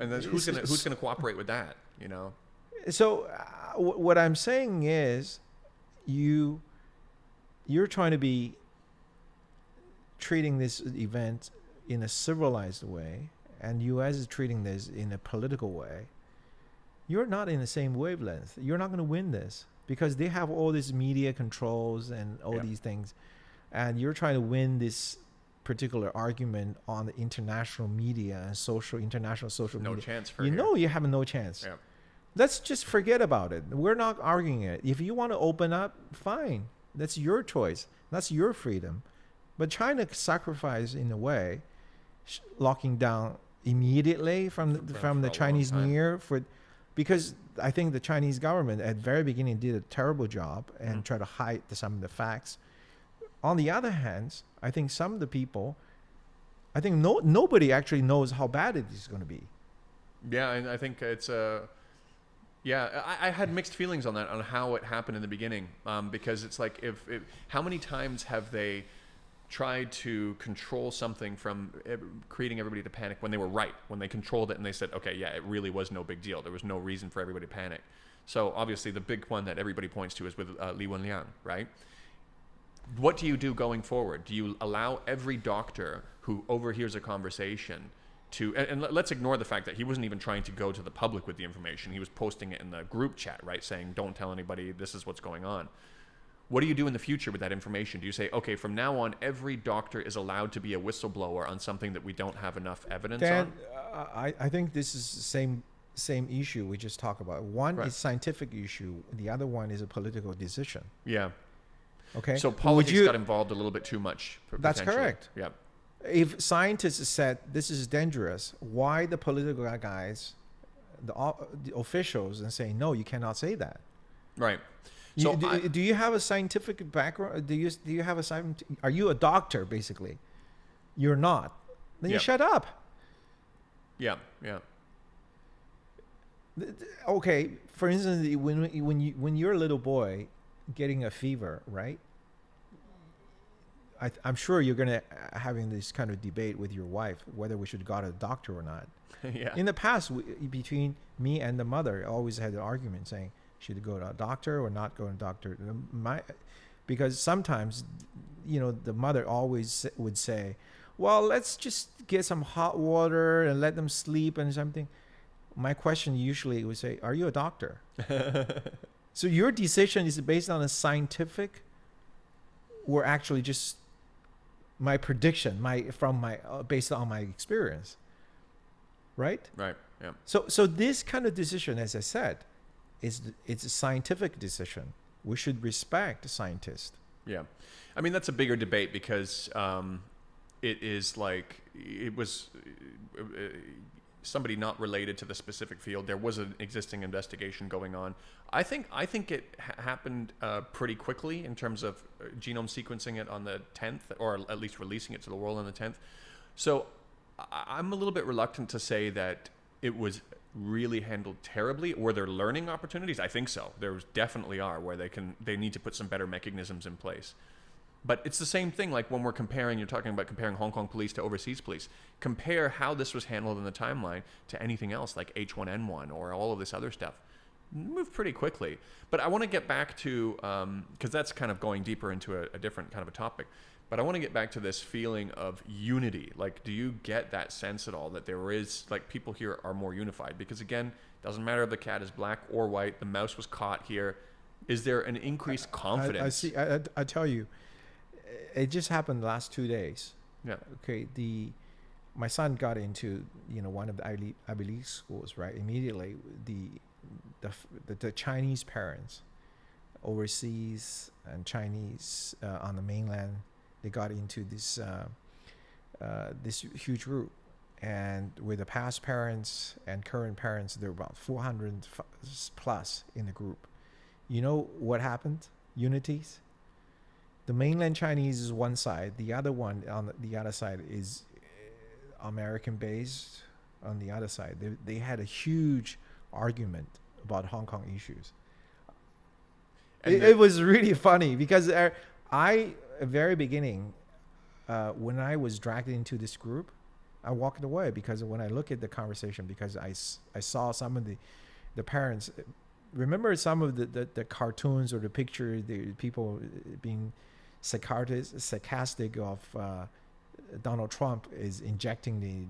And then who's gonna cooperate with that? You know. So what I'm saying is, you're trying to be treating this event in a civilized way, and U.S. is treating this in a political way. You're not in the same wavelength. You're not going to win this because they have all these media controls and all these things, and you're trying to win this particular argument on the international media and international social media. No chance for you. You have no chance. Yeah. Let's just forget about it. We're not arguing it. If you want to open up, fine. That's your choice. That's your freedom. But China sacrificed in a way, locking down immediately from the Chinese New Year because I think the Chinese government at the very beginning did a terrible job and tried to hide some of the facts. On the other hand, I think some of the people, nobody actually knows how bad it is going to be. Yeah, and I think it's I had mixed feelings on that, on how it happened in the beginning, because it's like how many times have they tried to control something from creating everybody to panic when they were right, when they controlled it and they said, okay, yeah, it really was no big deal. There was no reason for everybody to panic. So obviously the big one that everybody points to is with Li Wenliang, right? What do you do going forward? Do you allow every doctor who overhears a conversation and let's ignore the fact that he wasn't even trying to go to the public with the information. He was posting it in the group chat, right? Saying, don't tell anybody, this is what's going on. What do you do in the future with that information? Do you say, okay, from now on, every doctor is allowed to be a whistleblower on something that we don't have enough evidence on? I think this is the same issue we just talked about. One Right. is scientific issue. The other one is a political decision. Yeah. Okay. So politics got involved a little bit too much. That's potentially. correct. Yeah. If scientists said this is dangerous, why the political guys, the officials, and say no, you cannot say that. Right. So do you have a scientific background? Do you have a are you a doctor basically? You're not. Then you Yeah. shut up. Yeah. Yeah. Okay. For instance, when you're a little boy getting a fever, right? I'm sure you're gonna having this kind of debate with your wife whether we should go to a doctor or not. Yeah. In the past, between me and the mother, I always had an argument saying should go to a doctor or not go to a doctor. Because sometimes, the mother always would say, "Well, let's just get some hot water and let them sleep and something." My question usually would say, "Are you a doctor?" So your decision is based on a scientific, or actually just my prediction, based on my experience, right? Right. Yeah. So this kind of decision, as I said, it's a scientific decision. We should respect scientists. Yeah. I mean, that's a bigger debate because it is like it was somebody not related to the specific field. There was an existing investigation going on. I think it happened pretty quickly in terms of genome sequencing it on the 10th, or at least releasing it to the world on the 10th. So I'm a little bit reluctant to say that it was really handled terribly. Were there learning opportunities? I think so. There definitely are, where they need to put some better mechanisms in place. But it's the same thing, like when you're talking about comparing Hong Kong police to overseas police. Compare how this was handled in the timeline to anything else, like H1N1 or all of this other stuff. Moved pretty quickly. But I want to get back to, because that's kind of going deeper into a different kind of a topic, but I want to get back to this feeling of unity. Like, do you get that sense at all that there is, like, people here are more unified? Because again, it doesn't matter if the cat is black or white, the mouse was caught here. Is there an increased confidence? I tell you, it just happened the last 2 days. Yeah. Okay. My son got into one of the Ivy League schools, right? Immediately, the Chinese parents, overseas and Chinese on the mainland, they got into this huge group, and with the past parents and current parents, there were about 400 plus in the group. You know what happened? Unities. The mainland Chinese is one side. The other one on the other side is American based. On the other side, they had a huge argument about Hong Kong issues. It was really funny because at the very beginning, when I was dragged into this group, I walked away because when I look at the conversation, because I saw some of the parents. Remember some of the cartoons or the picture, the people being sarcastic of Donald Trump is injecting the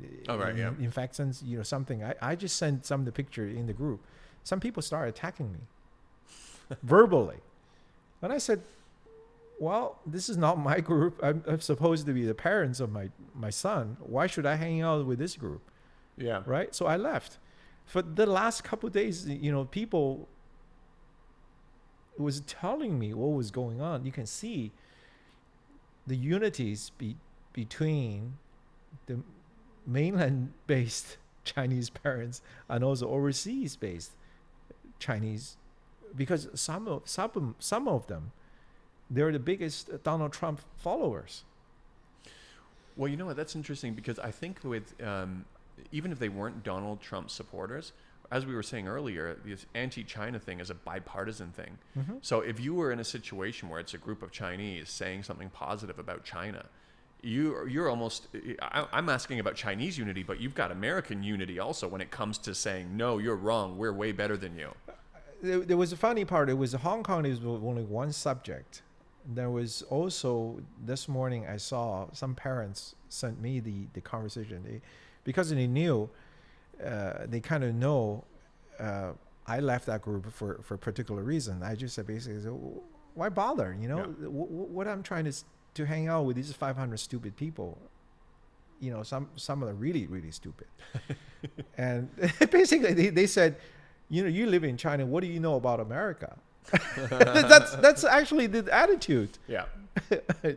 infections, something. I just sent some of the picture in the group. Some people started attacking me verbally. And I said, well, this is not my group. I'm supposed to be the parents of my son. Why should I hang out with this group? Yeah. Right? So I left. For the last couple of days, people was telling me what was going on. You can see the unities between the mainland-based Chinese parents and also overseas-based Chinese, because some of them, they're the biggest Donald Trump followers. Well, you know what? That's interesting because I think with even if they weren't Donald Trump supporters, as we were saying earlier, this anti-China thing is a bipartisan thing. Mm-hmm. So if you were in a situation where it's a group of Chinese saying something positive about China, you're almost, I'm asking about Chinese unity, but you've got American unity also when it comes to saying, no, you're wrong, we're way better than you. There was a funny part. It was Hong Kong is only one subject. There was also, this morning I saw some parents sent me the conversation. because they knew, they kind of know. I left that group for a particular reason. I just said basically, why bother? You know, Yeah. what I'm trying to hang out with these 500 stupid people. You know, some of them really, really stupid. And basically they said, you know, you live in China. What do you know about America? that's actually the attitude. Yeah.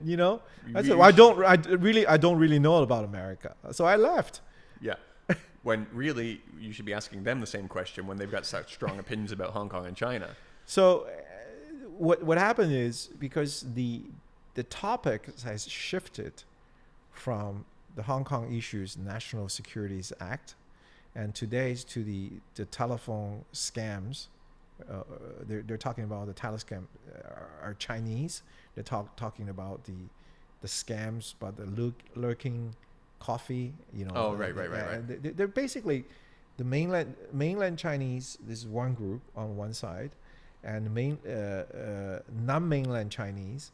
You know, I You- said, you well, sh- I don't really know about America. So I left. Yeah. When really you should be asking them the same question when they've got such strong opinions about Hong Kong and China. So what happened is, because the topic has shifted from the Hong Kong Issues National Securities Act, and today's to the telephone scams. They're talking about the telescam are Chinese. They're talking about the scams, about the lurking coffee. You know. Oh, right. They're basically the mainland Chinese. This is one group on one side, and non-mainland Chinese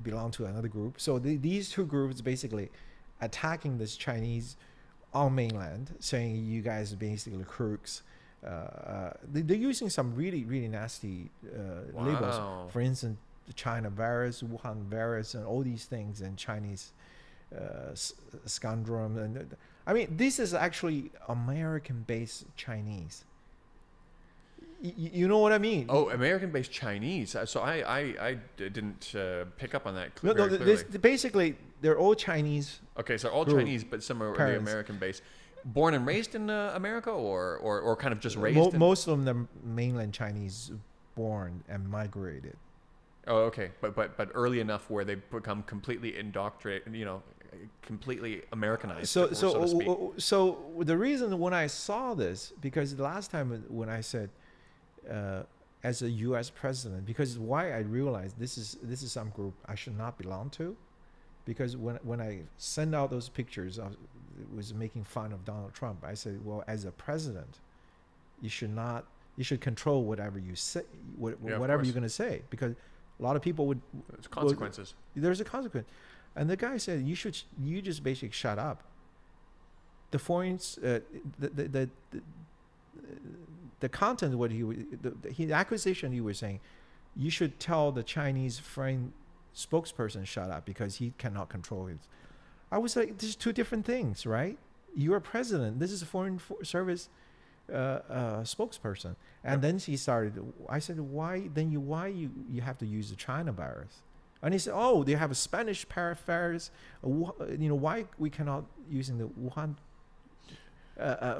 belong to another group. So these two groups basically attacking this Chinese on mainland, saying you guys are basically crooks. They're using some really, really nasty labels. For instance, the China virus, Wuhan virus, and all these things, and Chinese scandrum. And I mean, this is actually American-based Chinese. You know what I mean? Oh, American-based Chinese. So I didn't pick up on that No, very clearly. basically, they're all Chinese. Okay, so all group. Chinese, but some are the Parents. American-based. Born and raised in America, or kind of just raised? Most of them mainland Chinese, born and migrated. Oh, okay, but early enough where they become completely indoctrinated, you know, completely Americanized. So to speak. so the reason when I saw this, because the last time when I said, as a U.S. president, because why I realized this is some group I should not belong to, because when I send out those pictures, I was making fun of Donald Trump. I said, well, as a president, you should control whatever you say, whatever you're going to say, because a lot of people would. There's consequences. There's a consequence, and the guy said, you just basically shut up. The foreign's the content, what the acquisition he was saying, you should tell the Chinese foreign spokesperson shut up because he cannot control it. I was like, this is two different things, right? You're a president. This is a foreign service spokesperson. And then he started. I said, why you have to use the China virus? And he said, oh, they have a Spanish virus. You know, why we cannot using the Wuhan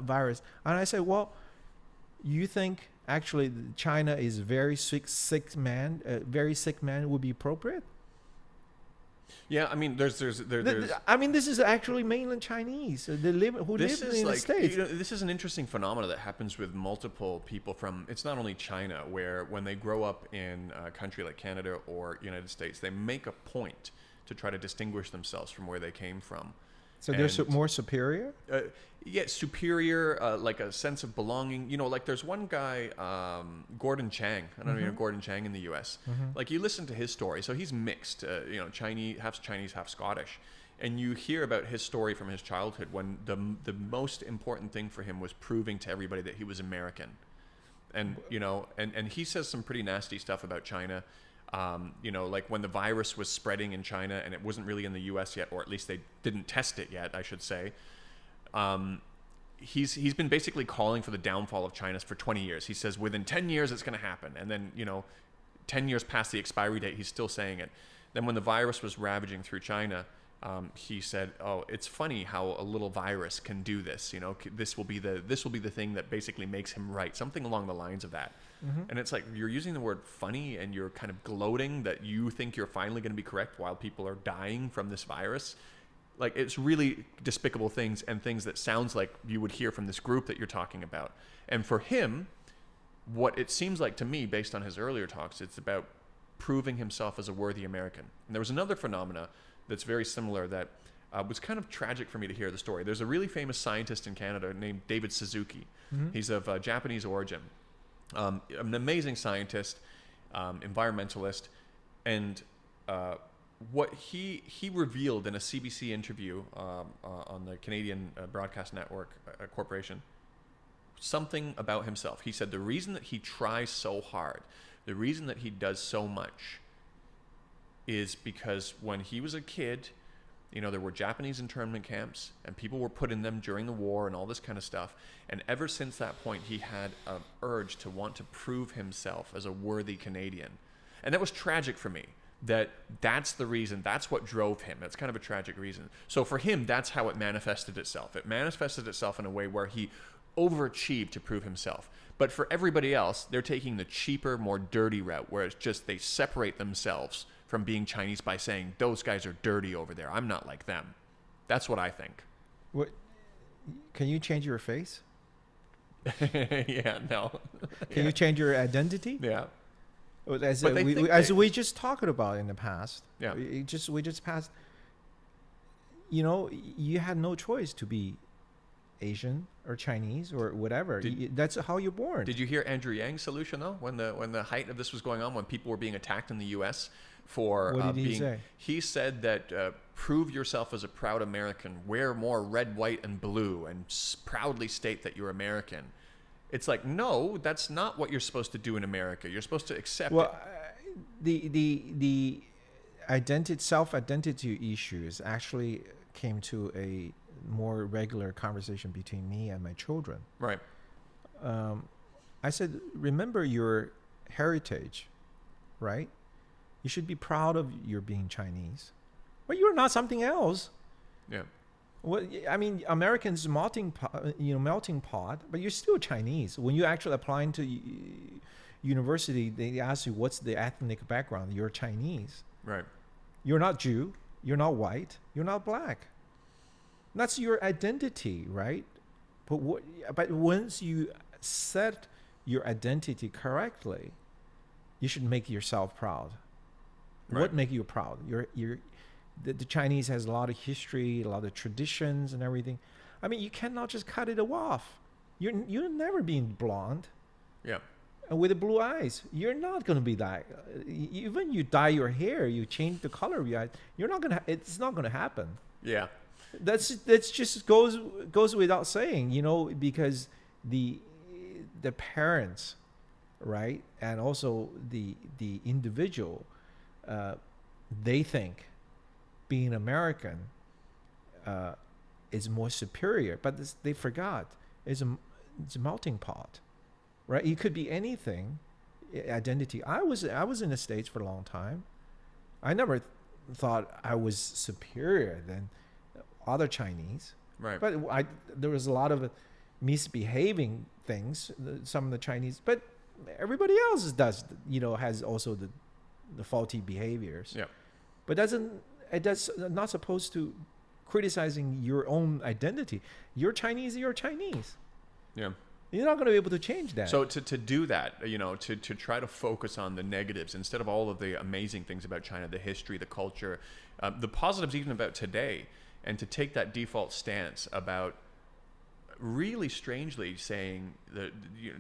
virus? And I said, well, you think actually China is very sick man would be appropriate? Yeah, I mean, there's. I mean, this is actually mainland Chinese. They live in the States. You know, this is an interesting phenomenon that happens with multiple people from. It's not only China, where when they grow up in a country like Canada or United States, they make a point to try to distinguish themselves from where they came from. So they're more superior? Yeah, superior, like a sense of belonging. You know, like there's one guy, Gordon Chang. I don't know if you know Gordon Chang in the U.S. Like you listen to his story. So he's mixed, you know, Chinese, half Scottish. And you hear about his story from his childhood when the most important thing for him was proving to everybody that he was American. And, you know, and he says some pretty nasty stuff about China. You know, like when the virus was spreading in China and it wasn't really in the U.S. yet, or at least they didn't test it yet, I should say. He's been basically calling for the downfall of China for 20 years. He says within 10 years it's going to happen. And then, you know, 10 years past the expiry date, he's still saying it. Then when the virus was ravaging through China, he said, "Oh, it's funny how a little virus can do this. You know, this will be the thing that basically makes him right." Something along the lines of that. And it's like you're using the word funny and you're kind of gloating that you think you're finally going to be correct while people are dying from this virus. Like it's really despicable things and things that sounds like you would hear from this group that you're talking about. And for him, what it seems like to me, based on his earlier talks, it's about proving himself as a worthy American. And there was another phenomena that's very similar that was kind of tragic for me to hear the story. There's a really famous scientist in Canada named David Suzuki. He's of Japanese origin. An amazing scientist, environmentalist, and what he revealed in a CBC interview on the Canadian Broadcast Network Corporation, something about himself. He said the reason that he tries so hard, the reason that he does so much, is because when he was a kid, you know, there were Japanese internment camps and people were put in them during the war and all this kind of stuff. And ever since that point, he had an urge to want to prove himself as a worthy Canadian. And that was tragic for me. That's the reason. That's what drove him. That's kind of a tragic reason. So for him, that's how it manifested itself. It manifested itself in a way where he overachieved to prove himself. But for everybody else, they're taking the cheaper, more dirty route, where it's just they separate themselves from being Chinese by saying, those guys are dirty over there. I'm not like them. That's what I think. What? Can you change your face? Yeah, no. Can you change your identity? Yeah. As But we just talked about in the past. Yeah. We just passed. You know, you had no choice to be Asian or Chinese or whatever. That's how you're born. Did you hear Andrew Yang's solution though? When the height of this was going on, when people were being attacked in the U.S. for What did he say? He said that prove yourself as a proud American, wear more red, white, and blue, and proudly state that you're American. It's like, no, that's not what you're supposed to do in America. You're supposed to accept it. The self-identity issues actually came to a more regular conversation between me and my children. Right. I said, remember your heritage, right? You should be proud of your being Chinese, but you're not something else. Yeah. Well, I mean, Americans melting pot, but you're still Chinese. When you actually apply into university, they ask you what's the ethnic background. You're Chinese. Right. You're not Jew. You're not white. You're not black. That's your identity, right? But once you set your identity correctly, you should make yourself proud. Right. What make you proud? The Chinese has a lot of history, a lot of traditions and everything. I mean, you cannot just cut it off. You're never being blonde. Yeah. And with the blue eyes, you're not going to be that. Even you dye your hair, you change the color of your eyes, you're not gonna. It's not going to happen. Yeah. That's just goes without saying, you know, because the parents, right, and also the individual, they think being American is more superior, but they forgot it's a melting pot, right? It could be anything, identity. I was in the States for a long time. I never thought I was superior than other Chinese, Right. but there was a lot of misbehaving things, some of the Chinese, but everybody else does, you know, has also the faulty behaviors. Yeah. But that's not supposed to criticizing your own identity. You're Chinese, you're Chinese. Yeah. You're not going to be able to change that. So to do that, you know, to try to focus on the negatives instead of all of the amazing things about China, the history, the culture, the positives even about today, and to take that default stance about really strangely saying that, you know,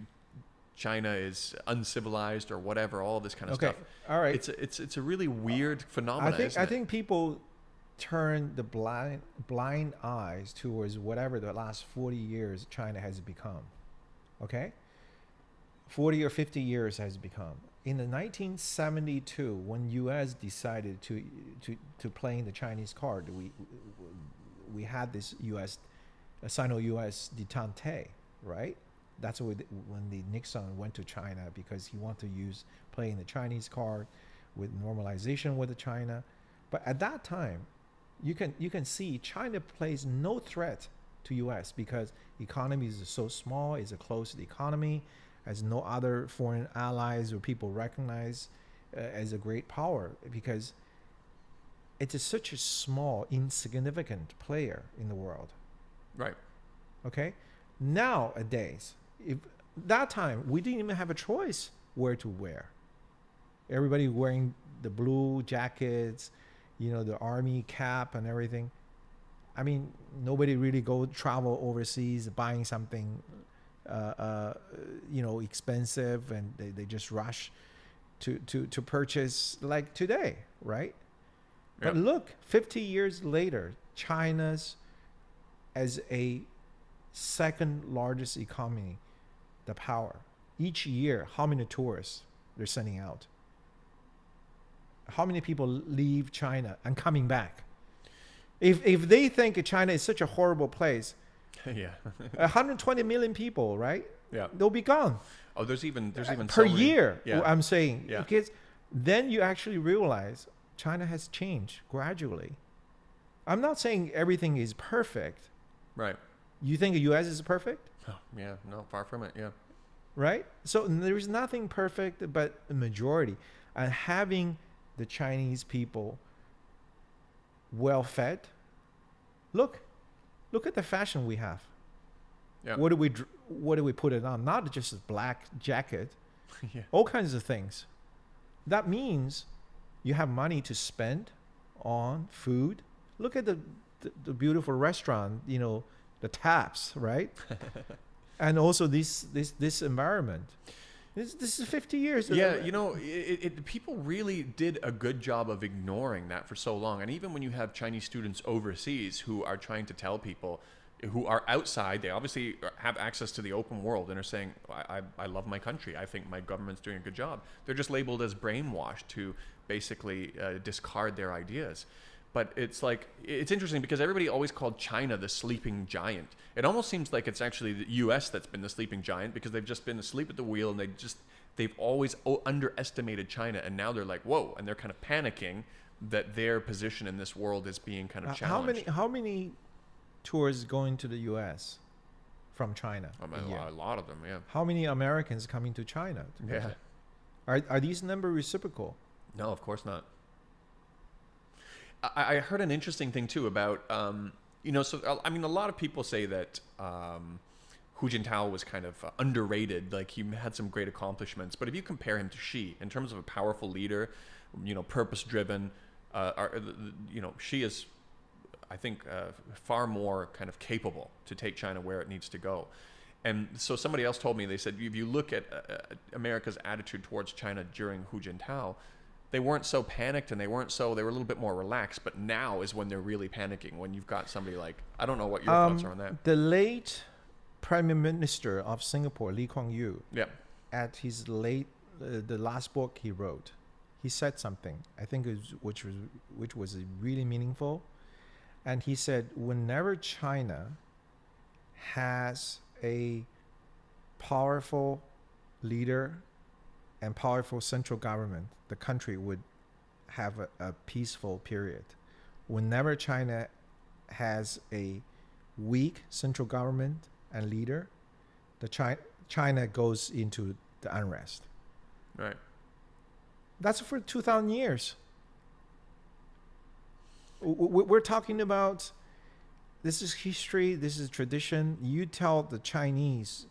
China is uncivilized or whatever, all this kind of stuff. All right. It's a really weird phenomenon. I think people turn the blind eyes towards whatever the last 40 years China has become. Okay? 40 or 50 years has become. In the 1972, when U.S. decided to play the Chinese card, we had this Sino-U.S. detente, right? That's when the Nixon went to China, because he wanted to playing the Chinese card with normalization with China. But at that time, you can see China plays no threat to U.S. because economy is so small, it's a closed economy, has no other foreign allies or people recognize as a great power, because it's such a small, insignificant player in the world. Right. Okay? Nowadays, if that time we didn't even have a choice where to wear. Everybody wearing the blue jackets, you know, the army cap and everything. I mean, nobody really travel overseas buying something, you know, expensive, and they just rush to purchase like today, right? But Yeah. look, 50 years later, China's as a second largest economy, the power. Each year, how many tourists they're sending out? How many people leave China and coming back? If they think China is such a horrible place, Yeah. 120 million people, right? Yeah. They'll be gone Oh, there's even per so many, year. Yeah. I'm saying, Yeah. because then you actually realize China has changed gradually. I'm not saying everything is perfect. Right. You think the U.S. is perfect, Oh, yeah. No, far from it. Yeah. right? So there's nothing perfect, but a majority. And having the Chinese people well fed. Look at the fashion we have. Yeah. What do we put it on? Not just a black jacket, Yeah. all kinds of things. That means you have money to spend on food. Look at the beautiful restaurant, the taps, right? And also this environment. This is 50 years. Yeah, people really did a good job of ignoring that for so long. And even when you have Chinese students overseas who are trying to tell people who are outside, they obviously have access to the open world and are saying, I love my country. I think my government's doing a good job. They're just labeled as brainwashed to basically discard their ideas. But it's interesting because everybody always called China the sleeping giant. It almost seems like it's actually the U.S. that's been the sleeping giant because they've just been asleep at the wheel and they've always underestimated China. And now they're like, whoa, and they're kind of panicking that their position in this world is being kind of challenged. How many tourists going to the U.S. from China? A lot of them, yeah. How many Americans coming to China? Yeah. Are these numbers reciprocal? No, of course not. I heard an interesting thing too about, so I mean, a lot of people say that Hu Jintao was kind of underrated. Like he had some great accomplishments, but if you compare him to Xi in terms of a powerful leader, purpose-driven, Xi is, I think, far more kind of capable to take China where it needs to go. And so somebody else told me, they said, if you look at America's attitude towards China during Hu Jintao, they weren't so panicked and they were a little bit more relaxed, but now is when they're really panicking, when you've got somebody like, I don't know what your thoughts are on that. The late Prime Minister of Singapore, Lee Kuan Yew, Yeah. at his the last book he wrote, he said something, I think which was really meaningful. And he said, whenever China has a powerful leader and powerful central government, the country would have a peaceful period. Whenever China has a weak central government and leader, China goes into the unrest. Right. That's for 2,000 years. We're talking about, this is history, this is tradition. You tell the Chinese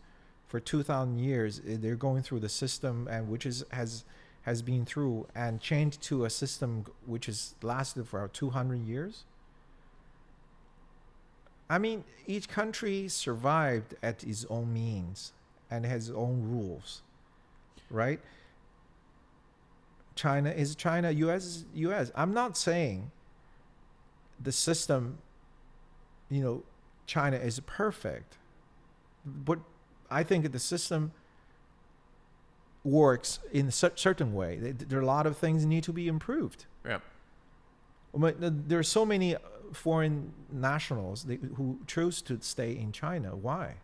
for 2,000 years, they're going through the system and which has been through and changed to a system which has lasted for 200 years. I mean, each country survived at its own means and has its own rules, right? China is China, US is US. I'm not saying the system, China is perfect, but I think the system works in a certain way. There are a lot of things that need to be improved. Yeah. But there are so many foreign nationals who choose to stay in China. Why?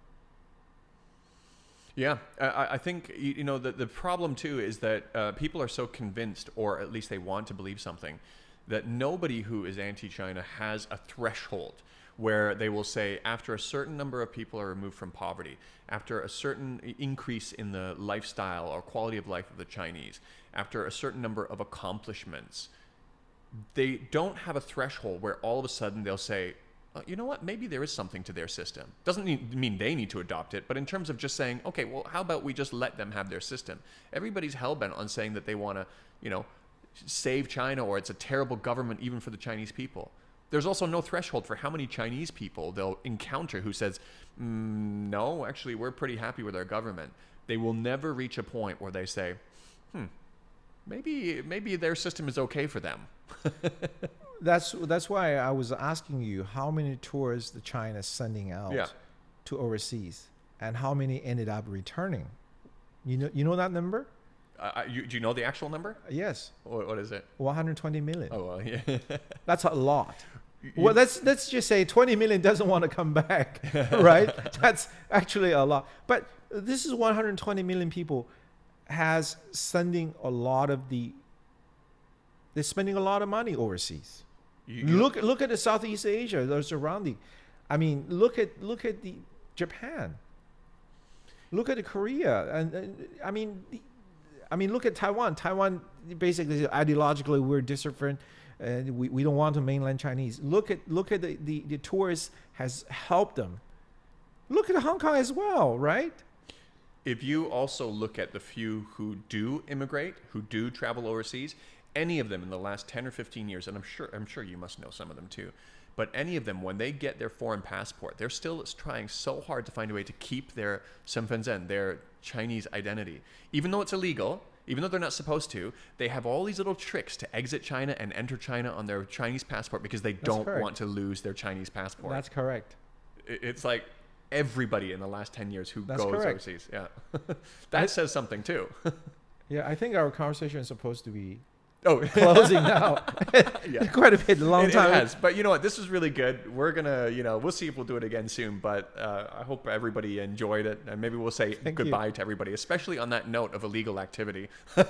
Yeah, I think the problem too is that people are so convinced, or at least they want to believe something, that nobody who is anti-China has a threshold where they will say after a certain number of people are removed from poverty, after a certain increase in the lifestyle or quality of life of the Chinese, after a certain number of accomplishments, they don't have a threshold where all of a sudden they'll say, you know what, maybe there is something to their system. Doesn't mean they need to adopt it, but in terms of just saying, okay, well, how about we just let them have their system? Everybody's hell-bent on saying that they want to, save China, or it's a terrible government even for the Chinese people. There's also no threshold for how many Chinese people they'll encounter who says, no, actually, we're pretty happy with our government. They will never reach a point where they say, maybe their system is okay for them. That's why I was asking you how many tourists the China is sending out Yeah. to overseas, and how many ended up returning. You know that number? Do you know the actual number? Yes, What is it? 120 million. Oh, well, yeah. That's a lot. Well, let's just say 20 million doesn't want to come back, right? That's actually a lot. But this is 120 million people has sending a lot of they're spending a lot of money overseas. Look at the Southeast Asia, the surrounding. I mean, look at the Japan. Look at the Korea, and I mean, look at Taiwan. Taiwan basically ideologically we're different. We don't want to mainland Chinese. Look at the tourists has helped them. Look at Hong Kong as well, right? If you also look at the few who do immigrate, who do travel overseas, any of them in the last 10 or 15 years, and I'm sure you must know some of them too, but any of them, when they get their foreign passport, they're still trying so hard to find a way to keep their Senfenzhen, their Chinese identity. Even though it's illegal, even though they're not supposed to, they have all these little tricks to exit China and enter China on their Chinese passport because they don't want to lose their Chinese passport. That's correct. It's like everybody in the last 10 years who goes correct. overseas. Yeah. That says something too. Yeah, I think our conversation is supposed to be Oh, closing now. Yeah. Quite a bit, long time. It has. But you know what? This was really good. We're going to, we'll see if we'll do it again soon. But I hope everybody enjoyed it. And maybe we'll say goodbye to everybody, especially on that note of illegal activity. All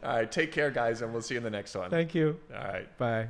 right. Take care, guys. And we'll see you in the next one. Thank you. All right. Bye.